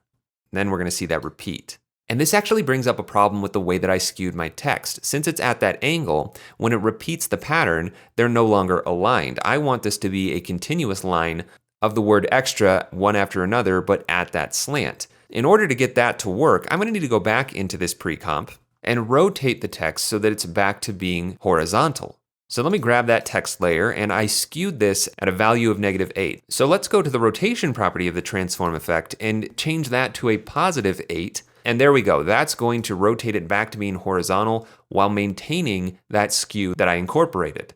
Then we're going to see that repeat. And this actually brings up a problem with the way that I skewed my text. Since it's at that angle, when it repeats the pattern, they're no longer aligned. I want this to be a continuous line of the word extra, one after another, but at that slant. In order to get that to work, I'm going to need to go back into this pre-comp and rotate the text so that it's back to being horizontal. So let me grab that text layer, and I skewed this at a value of -8. So let's go to the rotation property of the transform effect and change that to a +8. And there we go. That's going to rotate it back to being horizontal while maintaining that skew that I incorporated.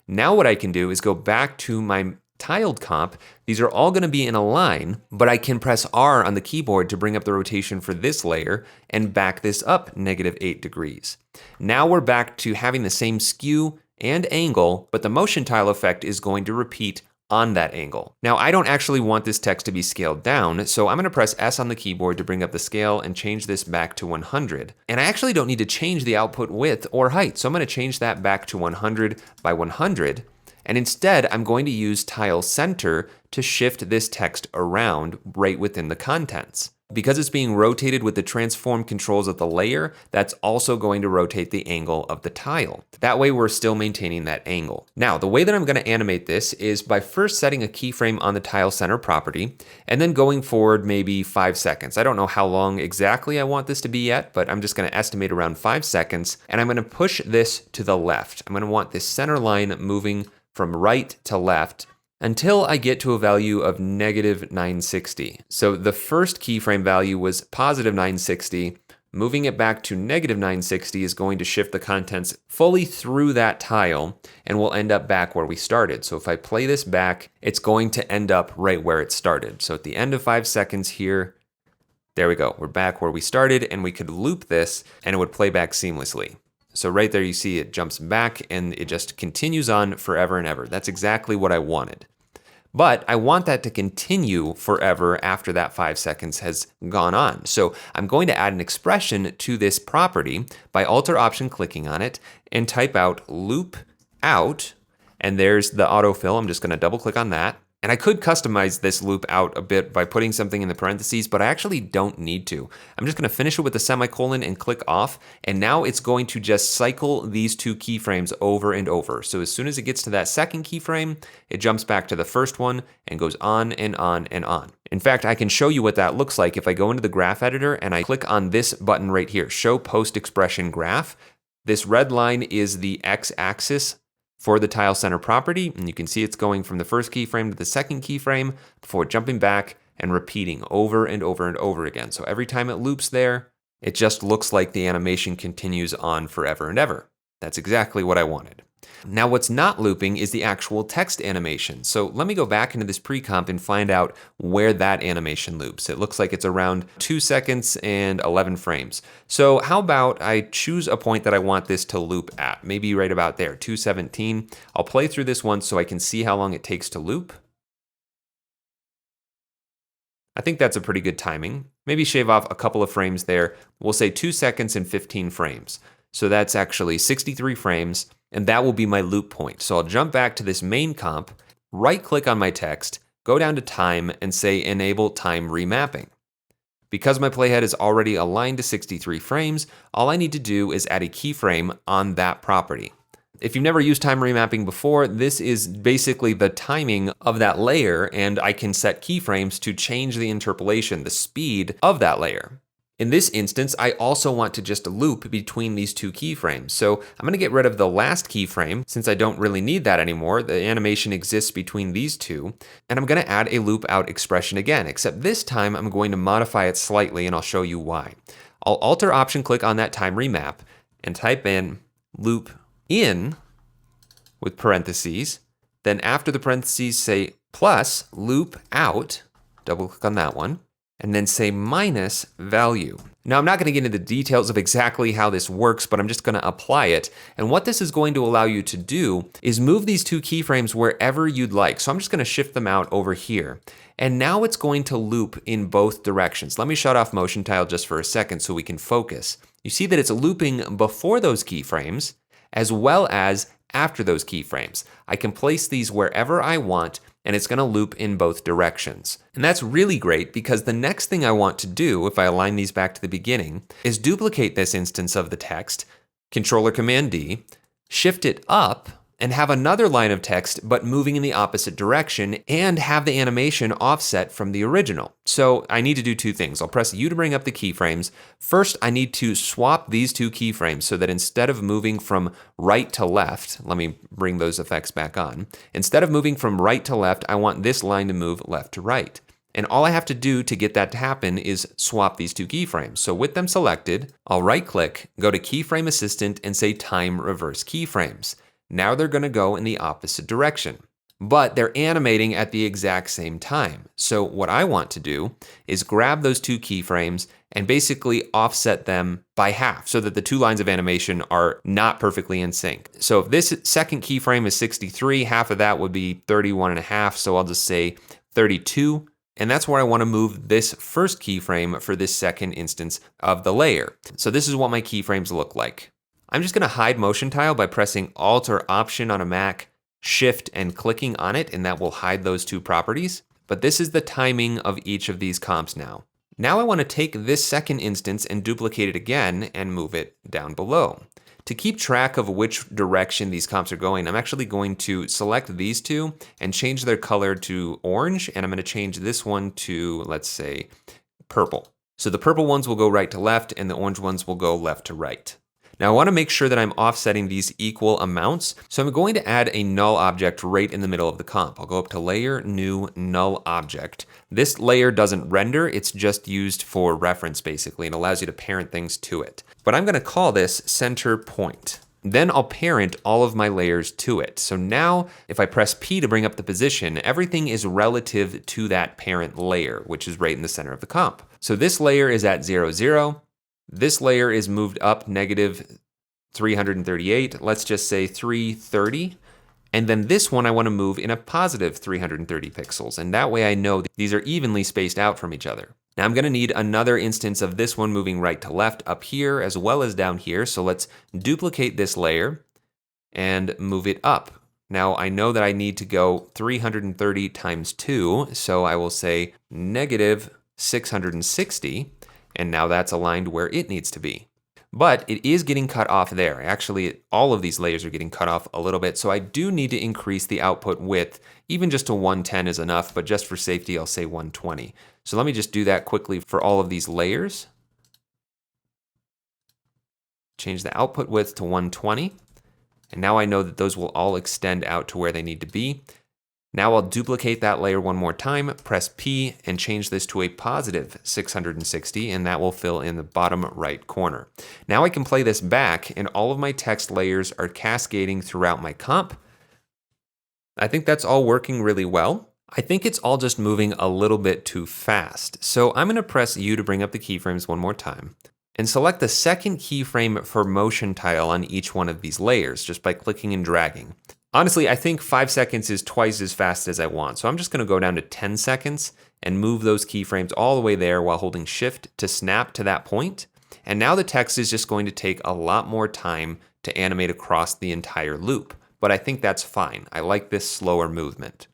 Now what I can do is go back to my tiled comp. These are all going to be in a line, but I can press R on the keyboard to bring up the rotation for this layer and back this up -8 degrees. Now we're back to having the same skew and angle, but the motion tile effect is going to repeat on that angle. Now I don't actually want this text to be scaled down, so I'm going to press S on the keyboard to bring up the scale and change this back to 100. And I actually don't need to change the output width or height, so I'm going to change that back to 100 by 100. And instead, I'm going to use tile center to shift this text around right within the contents. Because it's being rotated with the transform controls of the layer, that's also going to rotate the angle of the tile. That way we're still maintaining that angle. Now, the way that I'm going to animate this is by first setting a keyframe on the tile center property, and then going forward maybe 5 seconds. I don't know how long exactly I want this to be yet, but I'm just going to estimate around 5 seconds, and I'm going to push this to the left. I'm going to want this center line moving from right to left until I get to a value of negative 960. So the first keyframe value was positive 960. Moving it back to negative 960 is going to shift the contents fully through that tile, and we'll end up back where we started. So if I play this back, it's going to end up right where it started. So at the end of 5 seconds here, there we go. We're back where we started, and we could loop this and it would play back seamlessly. So right there you see it jumps back and it just continues on forever and ever. That's exactly what I wanted. But I want that to continue forever after that 5 seconds has gone on. So I'm going to add an expression to this property by Alt-Option clicking on it and type out loop out, and there's the autofill. I'm just going to double click on that. And I could customize this loop out a bit by putting something in the parentheses, but I actually don't need to. I'm just going to finish it with a semicolon and click off, and now it's going to just cycle these two keyframes over and over. So as soon as it gets to that second keyframe, it jumps back to the first one and goes on and on and on. In fact, I can show you what that looks like if I go into the graph editor and I click on this button right here, Show Post Expression Graph. This red line is the x-axis for the tile center property, and you can see it's going from the first keyframe to the second keyframe before jumping back and repeating over and over and over again. So every time it loops there, it just looks like the animation continues on forever and ever. That's exactly what I wanted. Now what's not looping is the actual text animation. So let me go back into this pre-comp and find out where that animation loops. It looks like it's around 2 seconds and 11 frames. So how about I choose a point that I want this to loop at, maybe right about there, 2:17. I'll play through this once so I can see how long it takes to loop. I think that's a pretty good timing. Maybe shave off a couple of frames there. We'll say 2 seconds and 15 frames. So that's actually 63 frames, and that will be my loop point. So I'll jump back to this main comp, right click on my text, go down to time and say enable time remapping. Because my playhead is already aligned to 63 frames, all I need to do is add a keyframe on that property. If you've never used time remapping before, this is basically the timing of that layer, and I can set keyframes to change the interpolation, the speed of that layer. In this instance, I also want to just loop between these two keyframes. So I'm going to get rid of the last keyframe since I don't really need that anymore. The animation exists between these two. And I'm going to add a loop out expression again, except this time I'm going to modify it slightly, and I'll show you why. I'll Alt-Option click on that time remap and type in loop in with parentheses. Then after the parentheses say plus loop out, double click on that one, and then say minus value. Now I'm not going to get into the details of exactly how this works, but I'm just going to apply it. And what this is going to allow you to do is move these two keyframes wherever you'd like. So I'm just going to shift them out over here. And now it's going to loop in both directions. Let me shut off motion tile just for a second so we can focus. You see that it's looping before those keyframes as well as after those keyframes. I can place these wherever I want, and it's going to loop in both directions. And that's really great because the next thing I want to do, if I align these back to the beginning, is duplicate this instance of the text, Control-Command-D, shift it up, and have another line of text but moving in the opposite direction, and have the animation offset from the original. So I need to do two things. I'll press U to bring up the keyframes. First, I need to swap these two keyframes so that instead of moving from right to left, let me bring those effects back on. Instead of moving from right to left, I want this line to move left to right. And all I have to do to get that to happen is swap these two keyframes. So with them selected, I'll right click, go to Keyframe Assistant and say Time Reverse Keyframes. Now they're going to go in the opposite direction, but they're animating at the exact same time. So what I want to do is grab those two keyframes and basically offset them by half so that the two lines of animation are not perfectly in sync. So if this second keyframe is 63, half of that would be 31 and a half. So I'll just say 32. And that's where I want to move this first keyframe for this second instance of the layer. So this is what my keyframes look like. I'm just going to hide motion tile by pressing Alt or Option on a Mac, Shift and clicking on it, and that will hide those two properties. But this is the timing of each of these comps now. Now I want to take this second instance and duplicate it again and move it down below. To keep track of which direction these comps are going, I'm actually going to select these two and change their color to orange, and I'm going to change this one to, let's say, purple. So the purple ones will go right to left and the orange ones will go left to right. Now I want to make sure that I'm offsetting these equal amounts, so I'm going to add a null object right in the middle of the comp. I'll go up to Layer, New, Null Object. This layer doesn't render, it's just used for reference basically, and allows you to parent things to it. But I'm going to call this Center Point. Then I'll parent all of my layers to it. So now if I press P to bring up the position, everything is relative to that parent layer, which is right in the center of the comp. So this layer is at 0, 0. This layer is moved up negative 338. Let's just say 330. And then this one I want to move in a positive 330 pixels. And that way I know these are evenly spaced out from each other. Now I'm going to need another instance of this one moving right to left up here as well as down here. So let's duplicate this layer and move it up. Now I know that I need to go 330 times 2. So I will say negative 660. And now that's aligned where it needs to be. But it is getting cut off there. Actually, all of these layers are getting cut off a little bit, so I do need to increase the output width. Even just to 110 is enough, but just for safety, I'll say 120. So let me just do that quickly for all of these layers. Change the output width to 120. And now I know that those will all extend out to where they need to be. Now I'll duplicate that layer one more time, press P, and change this to a positive 660, and that will fill in the bottom right corner. Now I can play this back, and all of my text layers are cascading throughout my comp. I think that's all working really well. I think it's all just moving a little bit too fast. So I'm going to press U to bring up the keyframes one more time, and select the second keyframe for motion tile on each one of these layers, just by clicking and dragging. Honestly, I think 5 seconds is twice as fast as I want, so I'm just going to go down to 10 seconds and move those keyframes all the way there while holding Shift to snap to that point. And now the text is just going to take a lot more time to animate across the entire loop, but I think that's fine. I like this slower movement.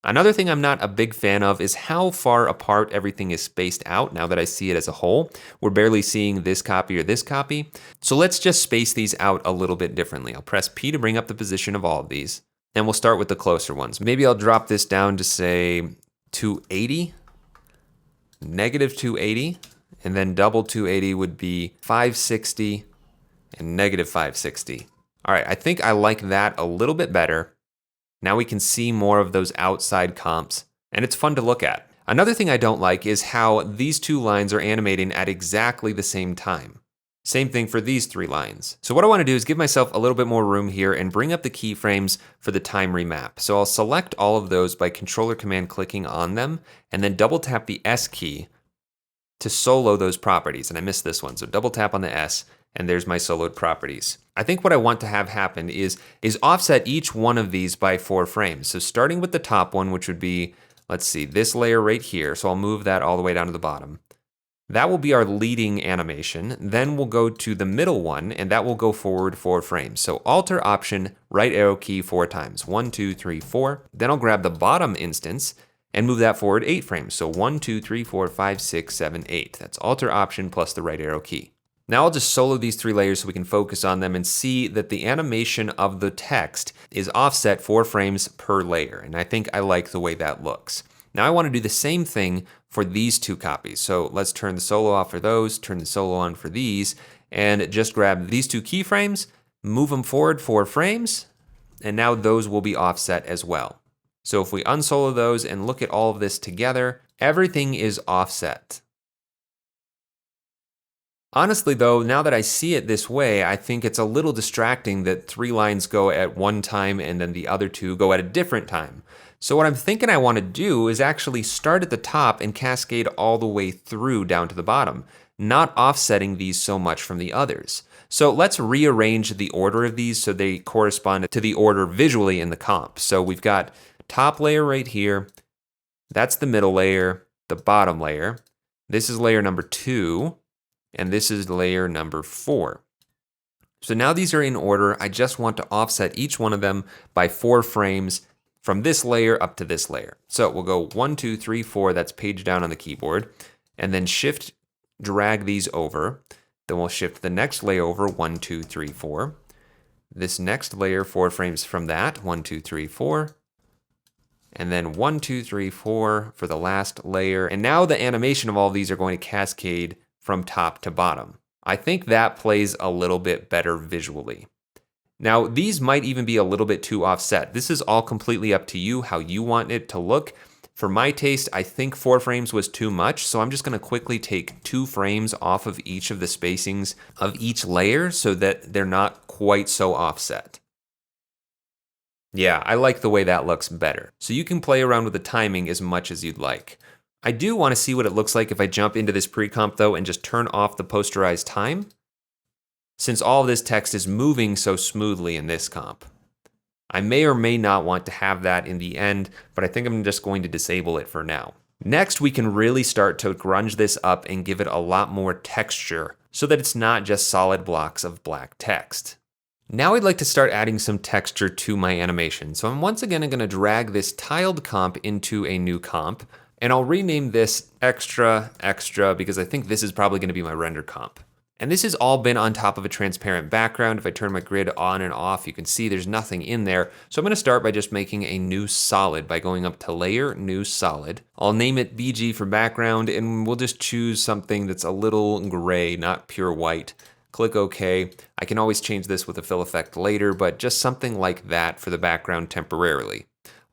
Another thing I'm not a big fan of is how far apart everything is spaced out now that I see it as a whole. We're barely seeing this copy or this copy. So let's just space these out a little bit differently. I'll press P to bring up the position of all of these, and we'll start with the closer ones. Maybe I'll drop this down to say 280, negative 280, and then double 280 would be 560 and negative 560. All right, I think I like that a little bit better. Now we can see more of those outside comps, and it's fun to look at. Another thing I don't like is how these two lines are animating at exactly the same time. Same thing for these three lines. So what I want to do is give myself a little bit more room here and bring up the keyframes for the time remap. So I'll select all of those by controller command clicking on them, and then double tap the S key to solo those properties. And I missed this one, so double tap on the S, and there's my soloed properties. I think what I want to have happen is offset each one of these by 4 frames. So starting with the top one, which would be, let's see, this layer right here. So I'll move that all the way down to the bottom. That will be our leading animation. Then we'll go to the middle one, and that will go forward 4 frames. So Alt, Option, right arrow key 4 times. 1, 2, 3, 4. Then I'll grab the bottom instance and move that forward 8 frames. So 1, 2, 3, 4, 5, 6, 7, 8. That's Alt, Option plus the right arrow key. Now I'll just solo these 3 layers so we can focus on them and see that the animation of the text is offset 4 frames per layer. And I think I like the way that looks. Now I want to do the same thing for these 2 copies. So let's turn the solo off for those, turn the solo on for these, and just grab these 2 keyframes, move them forward 4 frames, and now those will be offset as well. So if we unsolo those and look at all of this together, everything is offset. Honestly though, now that I see it this way, I think it's a little distracting that 3 lines go at one time and then the other 2 go at a different time. So what I'm thinking I want to do is actually start at the top and cascade all the way through down to the bottom, not offsetting these so much from the others. So let's rearrange the order of these so they correspond to the order visually in the comp. So we've got top layer right here, that's the middle layer, the bottom layer, this is layer number 2, and this is layer number 4. So now these are in order. I just want to offset each one of them by 4 frames from this layer up to this layer. So we'll go 1, 2, 3, 4, that's page down on the keyboard. and then shift drag these over. Then we'll shift the next layer over 1, 2, 3, 4. This next layer, 4 frames from that, 1, 2, 3, 4. And then 1, 2, 3, 4 for the last layer. And now the animation of all of these are going to cascade from top to bottom. I think that plays a little bit better visually. Now, these might even be a little bit too offset. This is all completely up to you, how you want it to look. For my taste, I think 4 frames was too much, so I'm just gonna quickly take 2 frames off of each of the spacings of each layer so that they're not quite so offset. Yeah, I like the way that looks better. So you can play around with the timing as much as you'd like. I do wanna see what it looks like if I jump into this pre-comp though and just turn off the posterized time, since all of this text is moving so smoothly in this comp. I may or may not want to have that in the end, but I think I'm just going to disable it for now. Next, we can really start to grunge this up and give it a lot more texture so that it's not just solid blocks of black text. Now I'd like to start adding some texture to my animation. So I'm once again gonna drag this tiled comp into a new comp, and I'll rename this extra because I think this is probably gonna be my render comp. And this has all been on top of a transparent background. If I turn my grid on and off, you can see there's nothing in there. So I'm gonna start by just making a new solid by going up to Layer, New Solid. I'll name it BG for background, and we'll just choose something that's a little gray, not pure white. Click OK. I can always change this with a fill effect later, but just something like that for the background temporarily.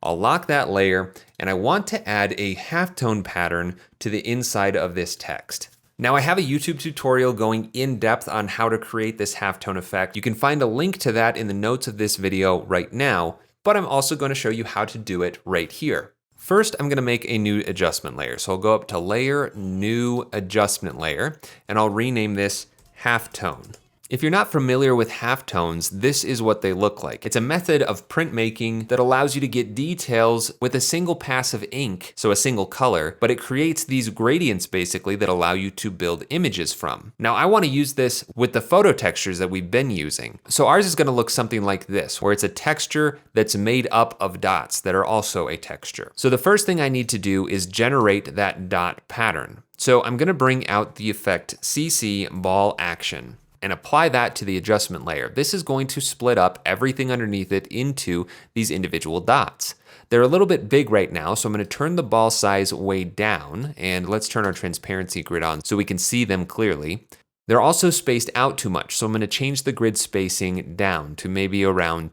I'll lock that layer, and I want to add a halftone pattern to the inside of this text. Now I have a YouTube tutorial going in depth on how to create this halftone effect. You can find a link to that in the notes of this video right now, but I'm also going to show you how to do it right here. First, I'm going to make a new adjustment layer. So I'll go up to Layer, New Adjustment Layer, and I'll rename this Halftone. If you're not familiar with halftones, this is what they look like. It's a method of printmaking that allows you to get details with a single pass of ink, so a single color, but it creates these gradients basically that allow you to build images from. Now I want to use this with the photo textures that we've been using. So ours is going to look something like this, where it's a texture that's made up of dots that are also a texture. So the first thing I need to do is generate that dot pattern. So I'm going to bring out the effect CC Ball Action and apply that to the adjustment layer. This is going to split up everything underneath it into these individual dots. They're a little bit big right now, so I'm going to turn the ball size way down, and let's turn our transparency grid on so we can see them clearly. They're also spaced out too much, so I'm going to change the grid spacing down to maybe around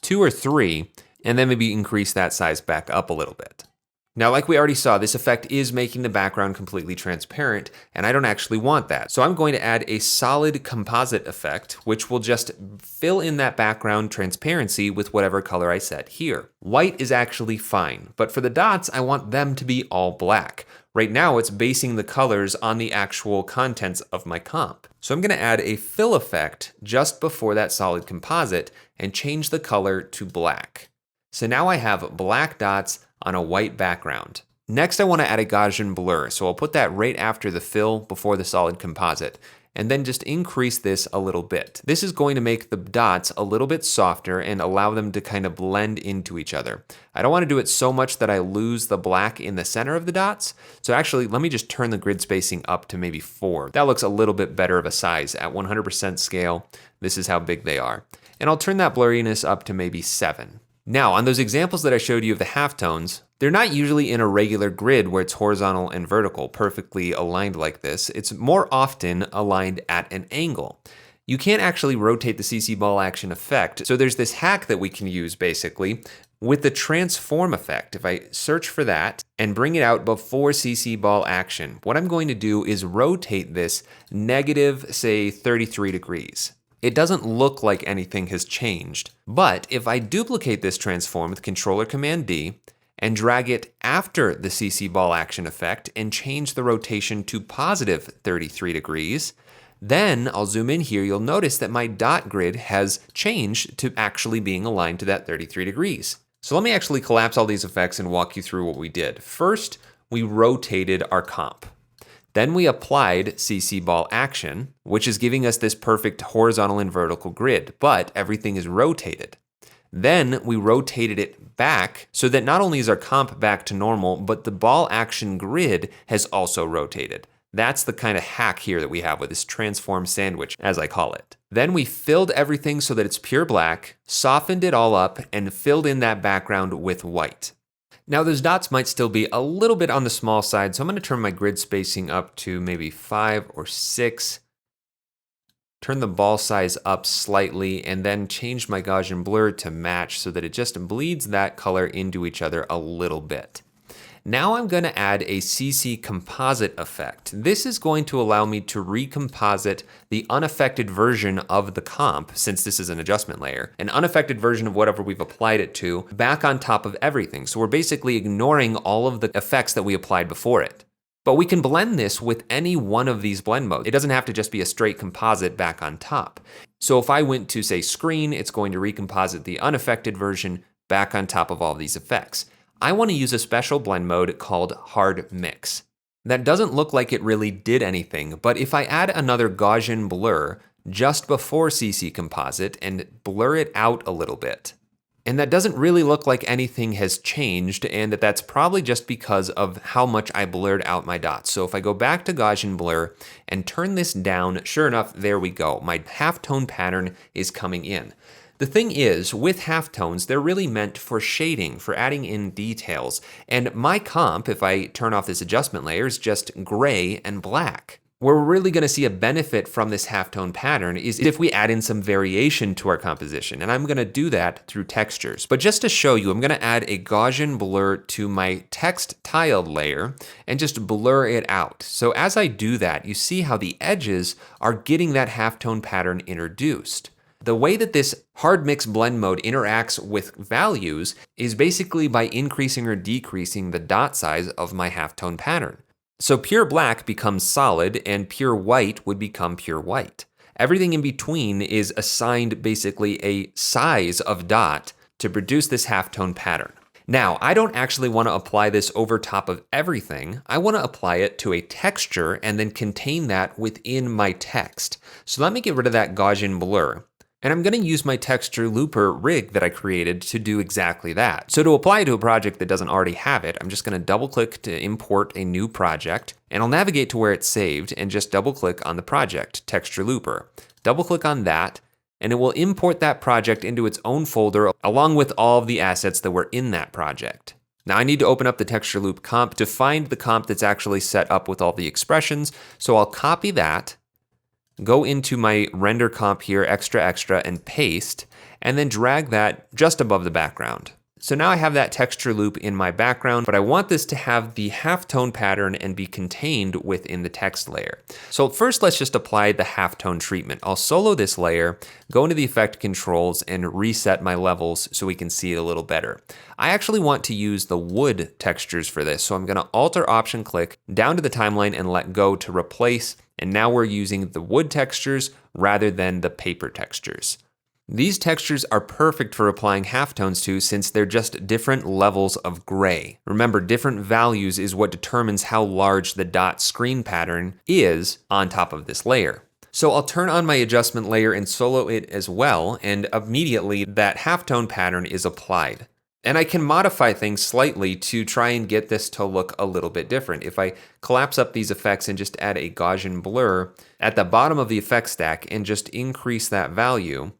2 or 3, and then maybe increase that size back up a little bit. Now, like we already saw, this effect is making the background completely transparent, and I don't actually want that. So I'm going to add a solid composite effect, which will just fill in that background transparency with whatever color I set here. White is actually fine, but for the dots, I want them to be all black. Right now, it's basing the colors on the actual contents of my comp. So I'm gonna add a fill effect just before that solid composite and change the color to black. So now I have black dots on a white background. Next, I want to add a Gaussian blur, so I'll put that right after the fill before the solid composite, and then just increase this a little bit. This is going to make the dots a little bit softer and allow them to kind of blend into each other. I don't want to do it so much that I lose the black in the center of the dots, so actually let me just turn the grid spacing up to maybe 4. That looks a little bit better of a size. At 100% scale, this is how big they are. And I'll turn that blurriness up to maybe 7. Now, on those examples that I showed you of the halftones, they're not usually in a regular grid where it's horizontal and vertical, perfectly aligned like this. It's more often aligned at an angle. You can't actually rotate the CC Ball Action effect, so there's this hack that we can use basically with the transform effect. If I search for that and bring it out before CC Ball Action, what I'm going to do is rotate this negative, say, 33 degrees. It doesn't look like anything has changed, but if I duplicate this transform with Control or Command D and drag it after the CC Ball Action effect and change the rotation to positive 33 degrees, then I'll zoom in here, you'll notice that my dot grid has changed to actually being aligned to that 33 degrees. So let me actually collapse all these effects and walk you through what we did. First, we rotated our comp. Then we applied CC Ball Action, which is giving us this perfect horizontal and vertical grid, but everything is rotated. Then we rotated it back so that not only is our comp back to normal, but the ball action grid has also rotated. That's the kind of hack here that we have with this transform sandwich, as I call it. Then we filled everything so that it's pure black, softened it all up, and filled in that background with white. Now those dots might still be a little bit on the small side, so I'm going to turn my grid spacing up to maybe 5 or 6. Turn the ball size up slightly, and then change my Gaussian blur to match so that it just bleeds that color into each other a little bit. Now I'm going to add a CC composite effect. This is going to allow me to recomposite the unaffected version of the comp, since this is an adjustment layer, an unaffected version of whatever we've applied it to, back on top of everything. So we're basically ignoring all of the effects that we applied before it. But we can blend this with any one of these blend modes. It doesn't have to just be a straight composite back on top. So if I went to, say, screen, it's going to recomposite the unaffected version back on top of all of these effects. I want to use a special blend mode called Hard Mix. That doesn't look like it really did anything, but if I add another Gaussian blur just before CC Composite and blur it out a little bit, and that doesn't really look like anything has changed, and that's probably just because of how much I blurred out my dots. So if I go back to Gaussian blur and turn this down, sure enough, there we go. My halftone pattern is coming in. The thing is, with halftones, they're really meant for shading, for adding in details. And my comp, if I turn off this adjustment layer, is just gray and black. Where we're really going to see a benefit from this halftone pattern is if we add in some variation to our composition. And I'm going to do that through textures. But just to show you, I'm going to add a Gaussian blur to my text tiled layer and just blur it out. So as I do that, you see how the edges are getting that halftone pattern introduced. The way that this hard mix blend mode interacts with values is basically by increasing or decreasing the dot size of my halftone pattern. So pure black becomes solid and pure white would become pure white. Everything in between is assigned basically a size of dot to produce this halftone pattern. Now, I don't actually want to apply this over top of everything. I want to apply it to a texture and then contain that within my text. So let me get rid of that Gaussian blur. And I'm going to use my texture looper rig that I created to do exactly that. So to apply it to a project that doesn't already have it, I'm just going to double click to import a new project, and I'll navigate to where it's saved and just double click on the project, texture looper. Double click on that, and it will import that project into its own folder along with all of the assets that were in that project. Now I need to open up the texture loop comp to find the comp that's actually set up with all the expressions. So I'll copy that, go into my render comp here, extra, and paste, and then drag that just above the background. So now I have that texture loop in my background, but I want this to have the halftone pattern and be contained within the text layer. So first, let's just apply the halftone treatment. I'll solo this layer, go into the effect controls, and reset my levels so we can see it a little better. I actually want to use the wood textures for this, so I'm going to Alt-Option click down to the timeline and let go to replace, and now we're using the wood textures rather than the paper textures. These textures are perfect for applying halftones to since they're just different levels of gray. Remember, different values is what determines how large the dot screen pattern is on top of this layer. So I'll turn on my adjustment layer and solo it as well, and immediately that halftone pattern is applied. And I can modify things slightly to try and get this to look a little bit different. If I collapse up these effects and just add a Gaussian blur at the bottom of the effect stack and just increase that value,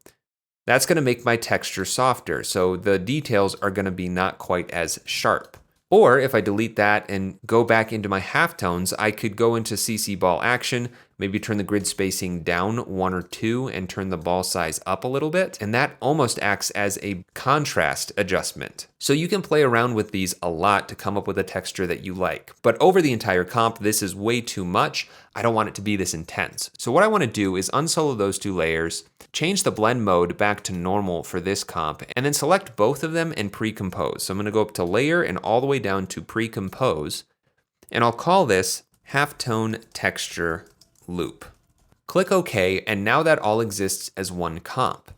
that's going to make my texture softer, so the details are going to be not quite as sharp. Or if I delete that and go back into my halftones, I could go into CC ball action, maybe turn the grid spacing down 1 or 2 and turn the ball size up a little bit, and that almost acts as a contrast adjustment. So you can play around with these a lot to come up with a texture that you like. But over the entire comp, this is way too much. I don't want it to be this intense. So what I want to do is unsolo those 2 layers, change the blend mode back to normal for this comp, and then select both of them and pre-compose. So I'm going to go up to layer and all the way down to pre-compose, and I'll call this halftone texture loop. Click OK, and now that all exists as one comp.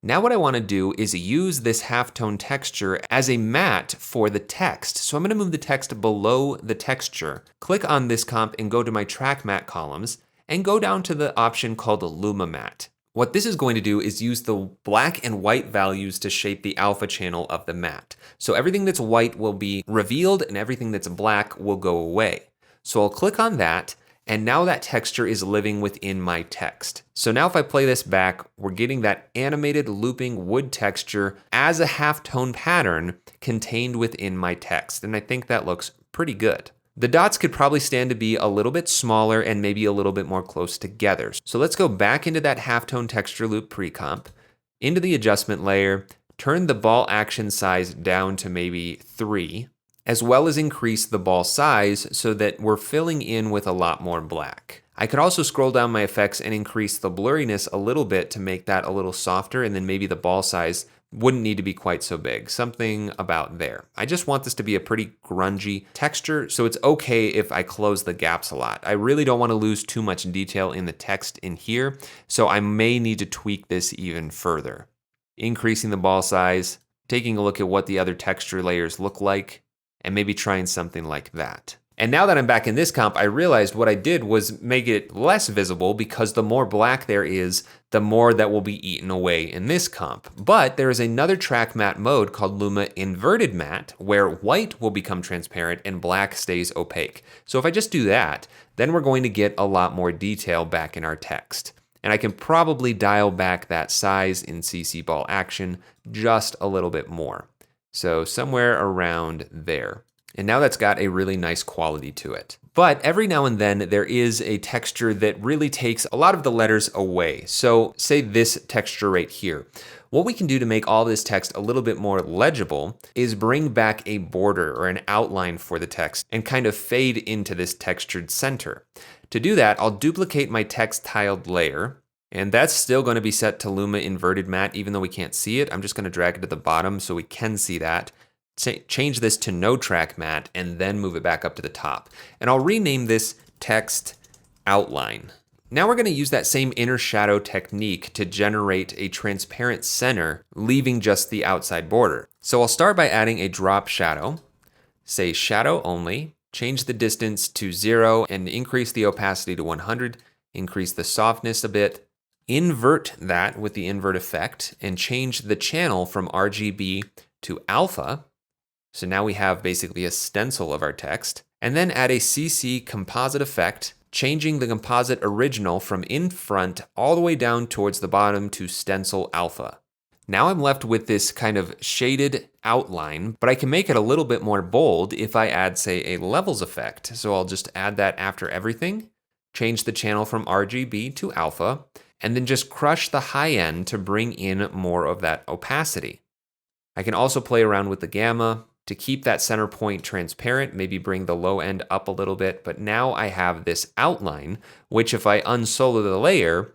Now what I want to do is use this halftone texture as a matte for the text. So I'm going to move the text below the texture. Click on this comp and go to my track matte columns and go down to the option called Luma Matte. What this is going to do is use the black and white values to shape the alpha channel of the matte. So everything that's white will be revealed and everything that's black will go away. So I'll click on that, And now that texture is living within my text. So now if I play this back, we're getting that animated looping wood texture as a halftone pattern contained within my text. And I think that looks pretty good. The dots could probably stand to be a little bit smaller and maybe a little bit more close together. So let's go back into that halftone texture loop pre-comp, into the adjustment layer, turn the ball action size down to maybe 3, as well as increase the ball size so that we're filling in with a lot more black. I could also scroll down my effects and increase the blurriness a little bit to make that a little softer, and then maybe the ball size wouldn't need to be quite so big, something about there. I just want this to be a pretty grungy texture, so it's okay if I close the gaps a lot. I really don't want to lose too much detail in the text in here, so I may need to tweak this even further. Increasing the ball size, taking a look at what the other texture layers look like, and maybe trying something like that. And now that I'm back in this comp, I realized what I did was make it less visible because the more black there is, the more that will be eaten away in this comp. But there is another track matte mode called Luma Inverted Matte, where white will become transparent and black stays opaque. So if I just do that, then we're going to get a lot more detail back in our text. And I can probably dial back that size in CC Ball Action just a little bit more. So somewhere around there. And now that's got a really nice quality to it. But every now and then there is a texture that really takes a lot of the letters away. So say this texture right here. What we can do to make all this text a little bit more legible is bring back a border or an outline for the text and kind of fade into this textured center. To do that, I'll duplicate my text tiled layer, and that's still going to be set to Luma Inverted Matte even though we can't see it. I'm just going to drag it to the bottom so we can see that. Change this to no track matte and then move it back up to the top. And I'll rename this text outline. Now we're going to use that same inner shadow technique to generate a transparent center, leaving just the outside border. So I'll start by adding a drop shadow, say shadow only, change the distance to 0 and increase the opacity to 100, increase the softness a bit, invert that with the invert effect and change the channel from RGB to alpha. So now we have basically a stencil of our text, and then add a CC composite effect, changing the composite original from in front all the way down towards the bottom to stencil alpha. Now I'm left with this kind of shaded outline, but I can make it a little bit more bold if I add, say, a levels effect. So I'll just add that after everything, change the channel from RGB to alpha, and then just crush the high end to bring in more of that opacity. I can also play around with the gamma to keep that center point transparent, maybe bring the low end up a little bit, but now I have this outline, which if I unsolo the layer,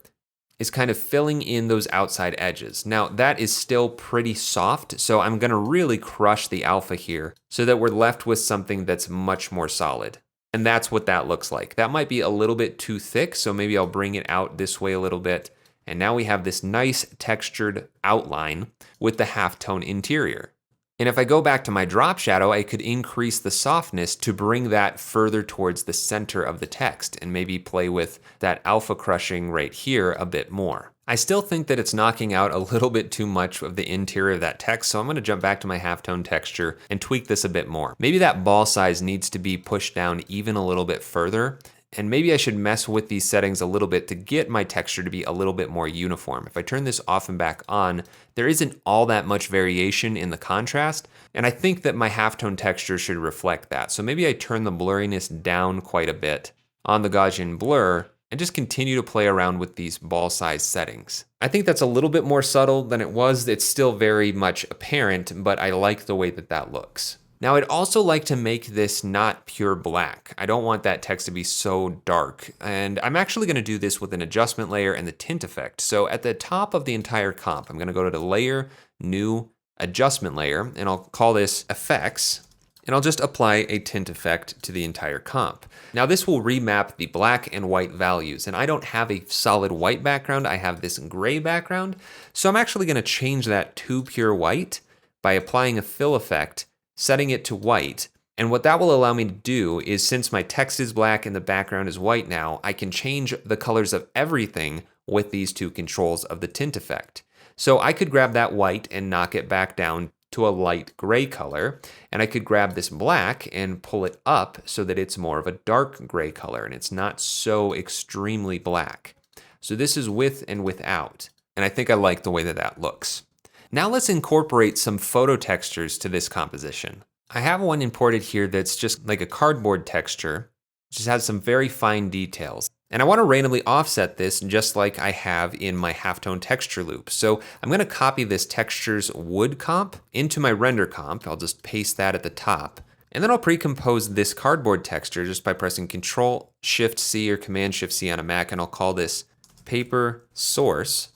is kind of filling in those outside edges. Now that is still pretty soft, so I'm gonna really crush the alpha here so that we're left with something that's much more solid. And that's what that looks like. That might be a little bit too thick, so maybe I'll bring it out this way a little bit. And now we have this nice textured outline with the halftone interior. And if I go back to my drop shadow, I could increase the softness to bring that further towards the center of the text and maybe play with that alpha crushing right here a bit more. I still think that it's knocking out a little bit too much of the interior of that text, so I'm gonna jump back to my halftone texture and tweak this a bit more. Maybe that ball size needs to be pushed down even a little bit further. And maybe I should mess with these settings a little bit to get my texture to be a little bit more uniform. If I turn this off and back on, there isn't all that much variation in the contrast, and I think that my halftone texture should reflect that. So maybe I turn the blurriness down quite a bit on the Gaussian blur and just continue to play around with these ball size settings. I think that's a little bit more subtle than it was. It's still very much apparent, but I like the way that that looks. Now I'd also like to make this not pure black. I don't want that text to be so dark. And I'm actually gonna do this with an adjustment layer and the tint effect. So at the top of the entire comp, I'm gonna go to the layer, new, adjustment layer, and I'll call this effects, and I'll just apply a tint effect to the entire comp. Now this will remap the black and white values, and I don't have a solid white background, I have this gray background. So I'm actually gonna change that to pure white by applying a fill effect, setting it to white. And what that will allow me to do is, since my text is black and the background is white now, I can change the colors of everything with these two controls of the tint effect. So I could grab that white and knock it back down to a light gray color, and I could grab this black and pull it up so that it's more of a dark gray color and it's not so extremely black. So this is with and without, and I think I like the way that that looks. Now let's incorporate some photo textures to this composition. I have one imported here that's just like a cardboard texture, just has some very fine details. And I want to randomly offset this just like I have in my halftone texture loop. So I'm going to copy this textures wood comp into my render comp. I'll just paste that at the top. And then I'll pre-compose this cardboard texture just by pressing Control-Shift-C or Command-Shift-C on a Mac, and I'll call this paper source.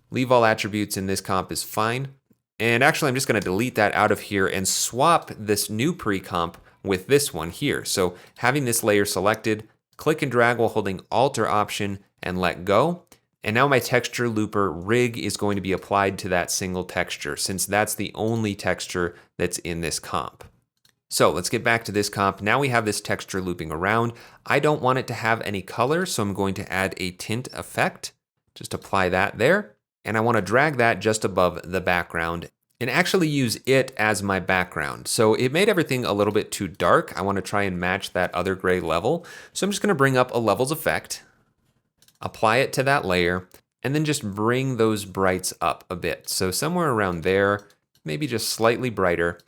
Leave all attributes in this comp is fine. And actually, I'm just going to delete that out of here and swap this new pre-comp with this one here. So having this layer selected, click and drag while holding Alt or Option and let go. And now my texture looper rig is going to be applied to that single texture, since that's the only texture that's in this comp. So let's get back to this comp. Now we have this texture looping around. I don't want it to have any color, so I'm going to add a tint effect. Just apply that there. And I want to drag that just above the background and actually use it as my background. So it made everything a little bit too dark. I want to try and match that other gray level. So I'm just going to bring up a levels effect, apply it to that layer, and then just bring those brights up a bit. So somewhere around there, maybe just slightly brighter.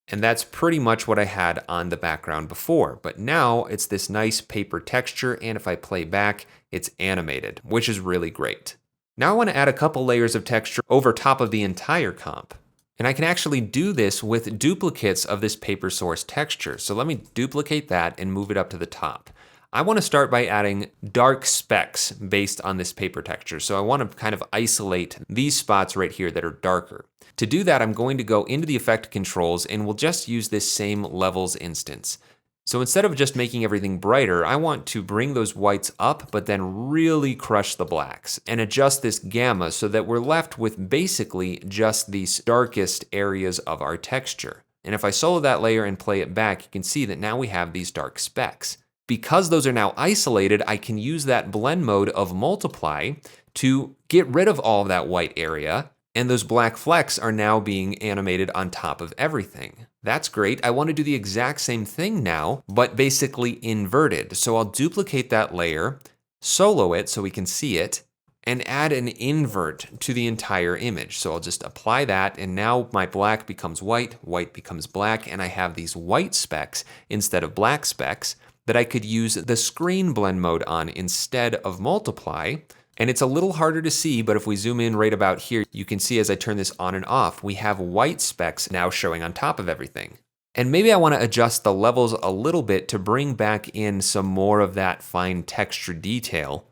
And that's pretty much what I had on the background before. But now it's this nice paper texture, and if I play back, it's animated, which is really great. Now I want to add a couple layers of texture over top of the entire comp. And I can actually do this with duplicates of this paper source texture. So let me duplicate that and move it up to the top. I want to start by adding dark specks based on this paper texture. So I want to kind of isolate these spots right here that are darker. To do that, I'm going to go into the effect controls and we'll just use this same levels instance. So instead of just making everything brighter, I want to bring those whites up, but then really crush the blacks and adjust this gamma so that we're left with basically just these darkest areas of our texture. And if I solo that layer and play it back, you can see that now we have these dark specks. Because those are now isolated, I can use that blend mode of multiply to get rid of all of that white area, and those black flecks are now being animated on top of everything. That's great. I want to do the exact same thing now, but basically inverted. So I'll duplicate that layer, solo it so we can see it, and add an invert to the entire image. So I'll just apply that, and now my black becomes white, white becomes black, and I have these white specks instead of black specks that I could use the screen blend mode on instead of multiply. And it's a little harder to see, but if we zoom in right about here, you can see as I turn this on and off, we have white specks now showing on top of everything. And maybe I want to adjust the levels a little bit to bring back in some more of that fine texture detail,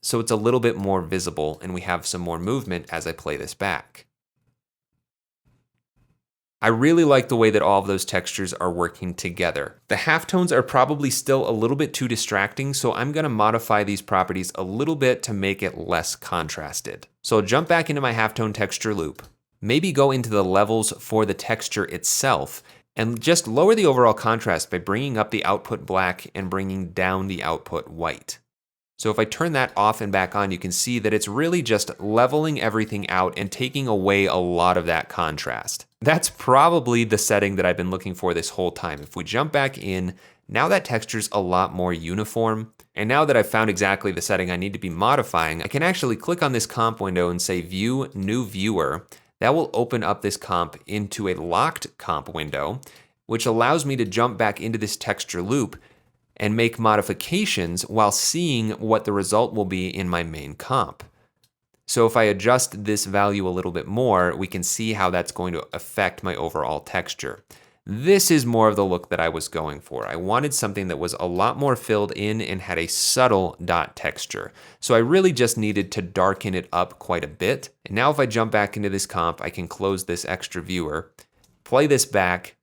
so it's a little bit more visible and we have some more movement as I play this back. I really like the way that all of those textures are working together. The halftones are probably still a little bit too distracting, so I'm going to modify these properties a little bit to make it less contrasted. So I'll jump back into my halftone texture loop, maybe go into the levels for the texture itself, and just lower the overall contrast by bringing up the output black and bringing down the output white. So if I turn that off and back on, you can see that it's really just leveling everything out and taking away a lot of that contrast. That's probably the setting that I've been looking for this whole time. If we jump back in, now that texture's a lot more uniform. And now that I've found exactly the setting I need to be modifying, I can actually click on this comp window and say View, New Viewer. That will open up this comp into a locked comp window, which allows me to jump back into this texture loop and make modifications while seeing what the result will be in my main comp. So if I adjust this value a little bit more, we can see how that's going to affect my overall texture. This is more of the look that I was going for. I wanted something that was a lot more filled in and had a subtle dot texture. So I really just needed to darken it up quite a bit. And now if I jump back into this comp, I can close this extra viewer, play this back.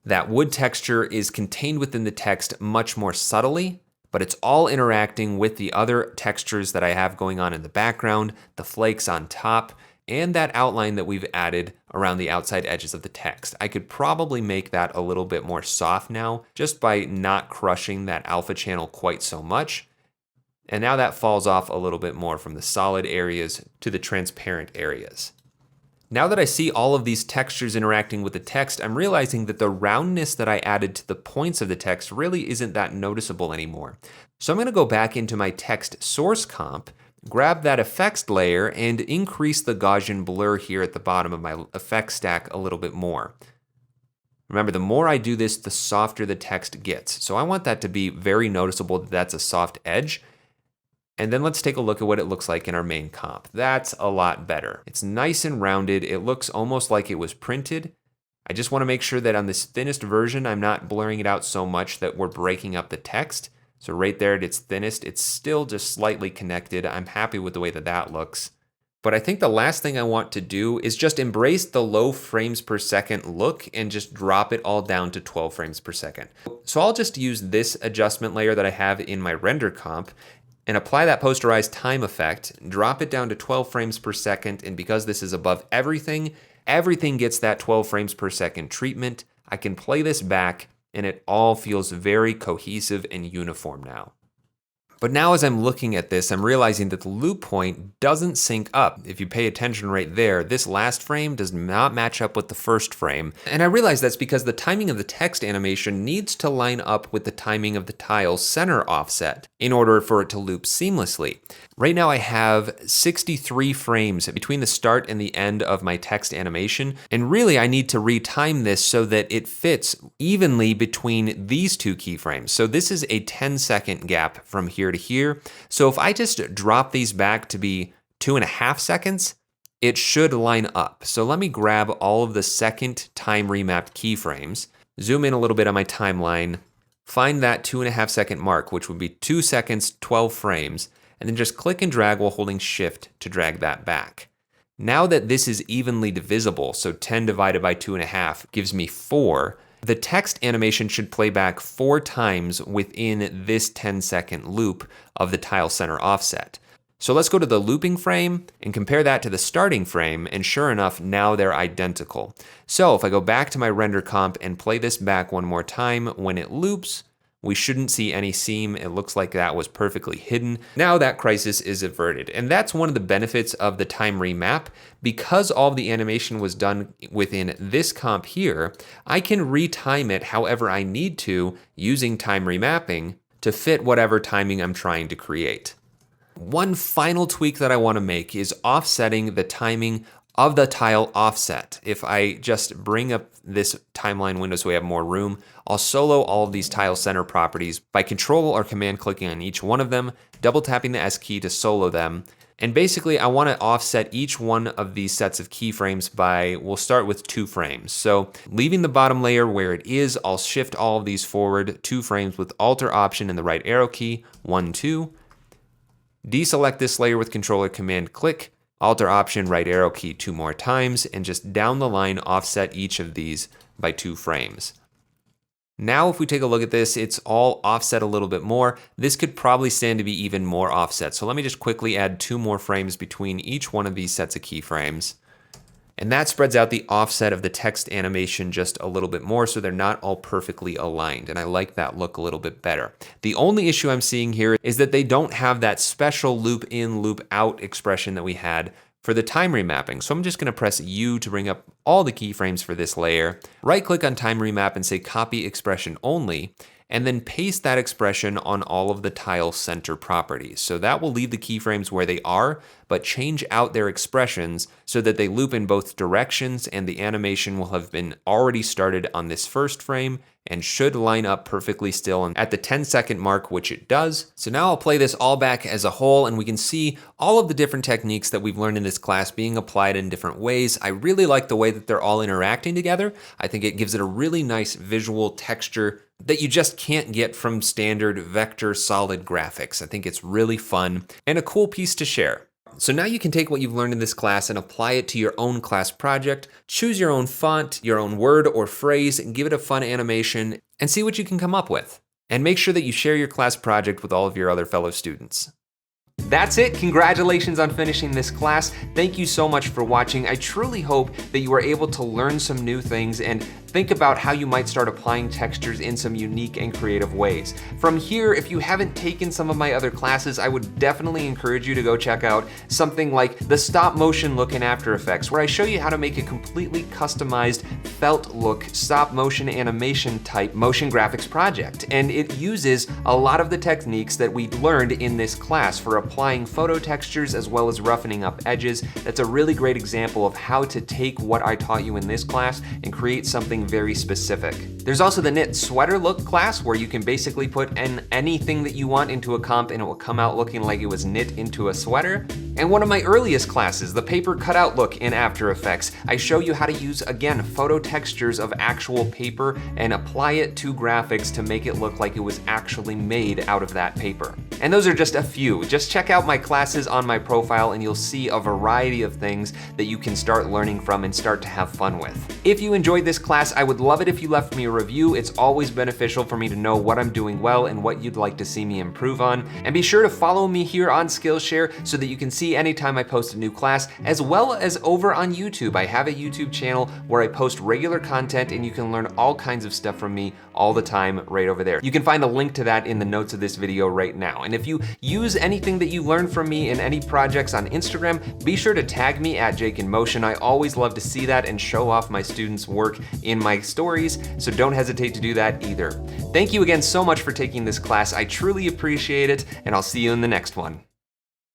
That wood texture is contained within the text much more subtly, but it's all interacting with the other textures that I have going on in the background, the flakes on top, and that outline that we've added around the outside edges of the text. I could probably make that a little bit more soft now just by not crushing that alpha channel quite so much. And now that falls off a little bit more from the solid areas to the transparent areas. Now that I see all of these textures interacting with the text, I'm realizing that the roundness that I added to the points of the text really isn't that noticeable anymore. So I'm going to go back into my text source comp, grab that effects layer, and increase the Gaussian blur here at the bottom of my effects stack a little bit more. Remember, the more I do this, the softer the text gets. So I want that to be very noticeable that that's a soft edge. And then let's take a look at what it looks like in our main comp. That's a lot better. It's nice and rounded. It looks almost like it was printed. I just want to make sure that on this thinnest version, I'm not blurring it out so much that we're breaking up the text. So right there at its thinnest, it's still just slightly connected. I'm happy with the way that that looks. But I think the last thing I want to do is just embrace the low frames per second look and just drop it all down to 12 frames per second. So I'll just use this adjustment layer that I have in my render comp and apply that posterized time effect, drop it down to 12 frames per second, and because this is above everything, everything gets that 12 frames per second treatment. I can play this back, and it all feels very cohesive and uniform now. But now as I'm looking at this, I'm realizing that the loop point doesn't sync up. If you pay attention right there, this last frame does not match up with the first frame. And I realize that's because the timing of the text animation needs to line up with the timing of the tile's center offset in order for it to loop seamlessly. Right now I have 63 frames between the start and the end of my text animation, and really I need to retime this so that it fits evenly between these two keyframes. So this is a 10-second gap from here to here. So if I just drop these back to be 2.5 seconds, it should line up. So let me grab all of the second time remapped keyframes, zoom in a little bit on my timeline, find that 2.5 second mark, which would be 2 seconds, 12 frames, and then just click and drag while holding shift to drag that back. Now that this is evenly divisible, so 10 divided by 2.5 gives me 4, the text animation should play back 4 times within this 10-second loop of the tile center offset. So let's go to the looping frame and compare that to the starting frame, and sure enough, now they're identical. So if I go back to my render comp and play this back one more time, when it loops, we shouldn't see any seam. It looks like that was perfectly hidden. Now that crisis is averted. And that's one of the benefits of the time remap. Because all of the animation was done within this comp here, I can retime it however I need to using time remapping to fit whatever timing I'm trying to create. One final tweak that I want to make is offsetting the timing of the tile offset. If I just bring up this timeline window so we have more room, I'll solo all of these tile center properties by control or command clicking on each one of them, double tapping the S key to solo them. And basically I want to offset each one of these sets of keyframes by, we'll start with 2 frames. So leaving the bottom layer where it is, I'll shift all of these forward 2 frames with Alt or Option and the right arrow key, 1, 2. Deselect this layer with control or command click, Alt or Option, right arrow key 2 more times, and just down the line offset each of these by 2 frames. Now if we take a look at this, it's all offset a little bit more. This could probably stand to be even more offset. So let me just quickly add 2 more frames between each one of these sets of keyframes. And that spreads out the offset of the text animation just a little bit more so they're not all perfectly aligned. And I like that look a little bit better. The only issue I'm seeing here is that they don't have that special loop in, loop out expression that we had for the time remapping. So I'm just going to press U to bring up all the keyframes for this layer, right click on time remap and say copy expression only, and then paste that expression on all of the tile center properties. So that will leave the keyframes where they are, but change out their expressions so that they loop in both directions, and the animation will have been already started on this first frame and should line up perfectly still at the 10-second mark, which it does. So now I'll play this all back as a whole, and we can see all of the different techniques that we've learned in this class being applied in different ways. I really like the way that they're all interacting together. I think it gives it a really nice visual texture that you just can't get from standard vector solid graphics. I think it's really fun and a cool piece to share. So now you can take what you've learned in this class and apply it to your own class project, choose your own font, your own word or phrase, and give it a fun animation and see what you can come up with. And make sure that you share your class project with all of your other fellow students. That's it. Congratulations on finishing this class. Thank you so much for watching. I truly hope that you were able to learn some new things and think about how you might start applying textures in some unique and creative ways. From here, if you haven't taken some of my other classes, I would definitely encourage you to go check out something like the stop motion look in After Effects, where I show you how to make a completely customized felt look stop motion animation type motion graphics project. And it uses a lot of the techniques that we learned in this class for applying photo textures as well as roughening up edges. That's a really great example of how to take what I taught you in this class and create something very specific. There's also the knit sweater look class, where you can basically put anything that you want into a comp and it will come out looking like it was knit into a sweater. And one of my earliest classes, the paper cutout look in After Effects, I show you how to use, again, photo textures of actual paper and apply it to graphics to make it look like it was actually made out of that paper. And those are just a few. Just check out my classes on my profile and you'll see a variety of things that you can start learning from and start to have fun with. If you enjoyed this class, I would love it if you left me a review. It's always beneficial for me to know what I'm doing well and what you'd like to see me improve on. And be sure to follow me here on Skillshare so that you can see anytime I post a new class, as well as over on YouTube. I have a YouTube channel where I post regular content and you can learn all kinds of stuff from me all the time right over there. You can find a link to that in the notes of this video right now. And if you use anything that you learn from me in any projects on Instagram, be sure to tag me at Jake in Motion. I always love to see that and show off my students' work in my stories, so don't hesitate to do that either. Thank you again so much for taking this class. I truly appreciate it, and I'll see you in the next one.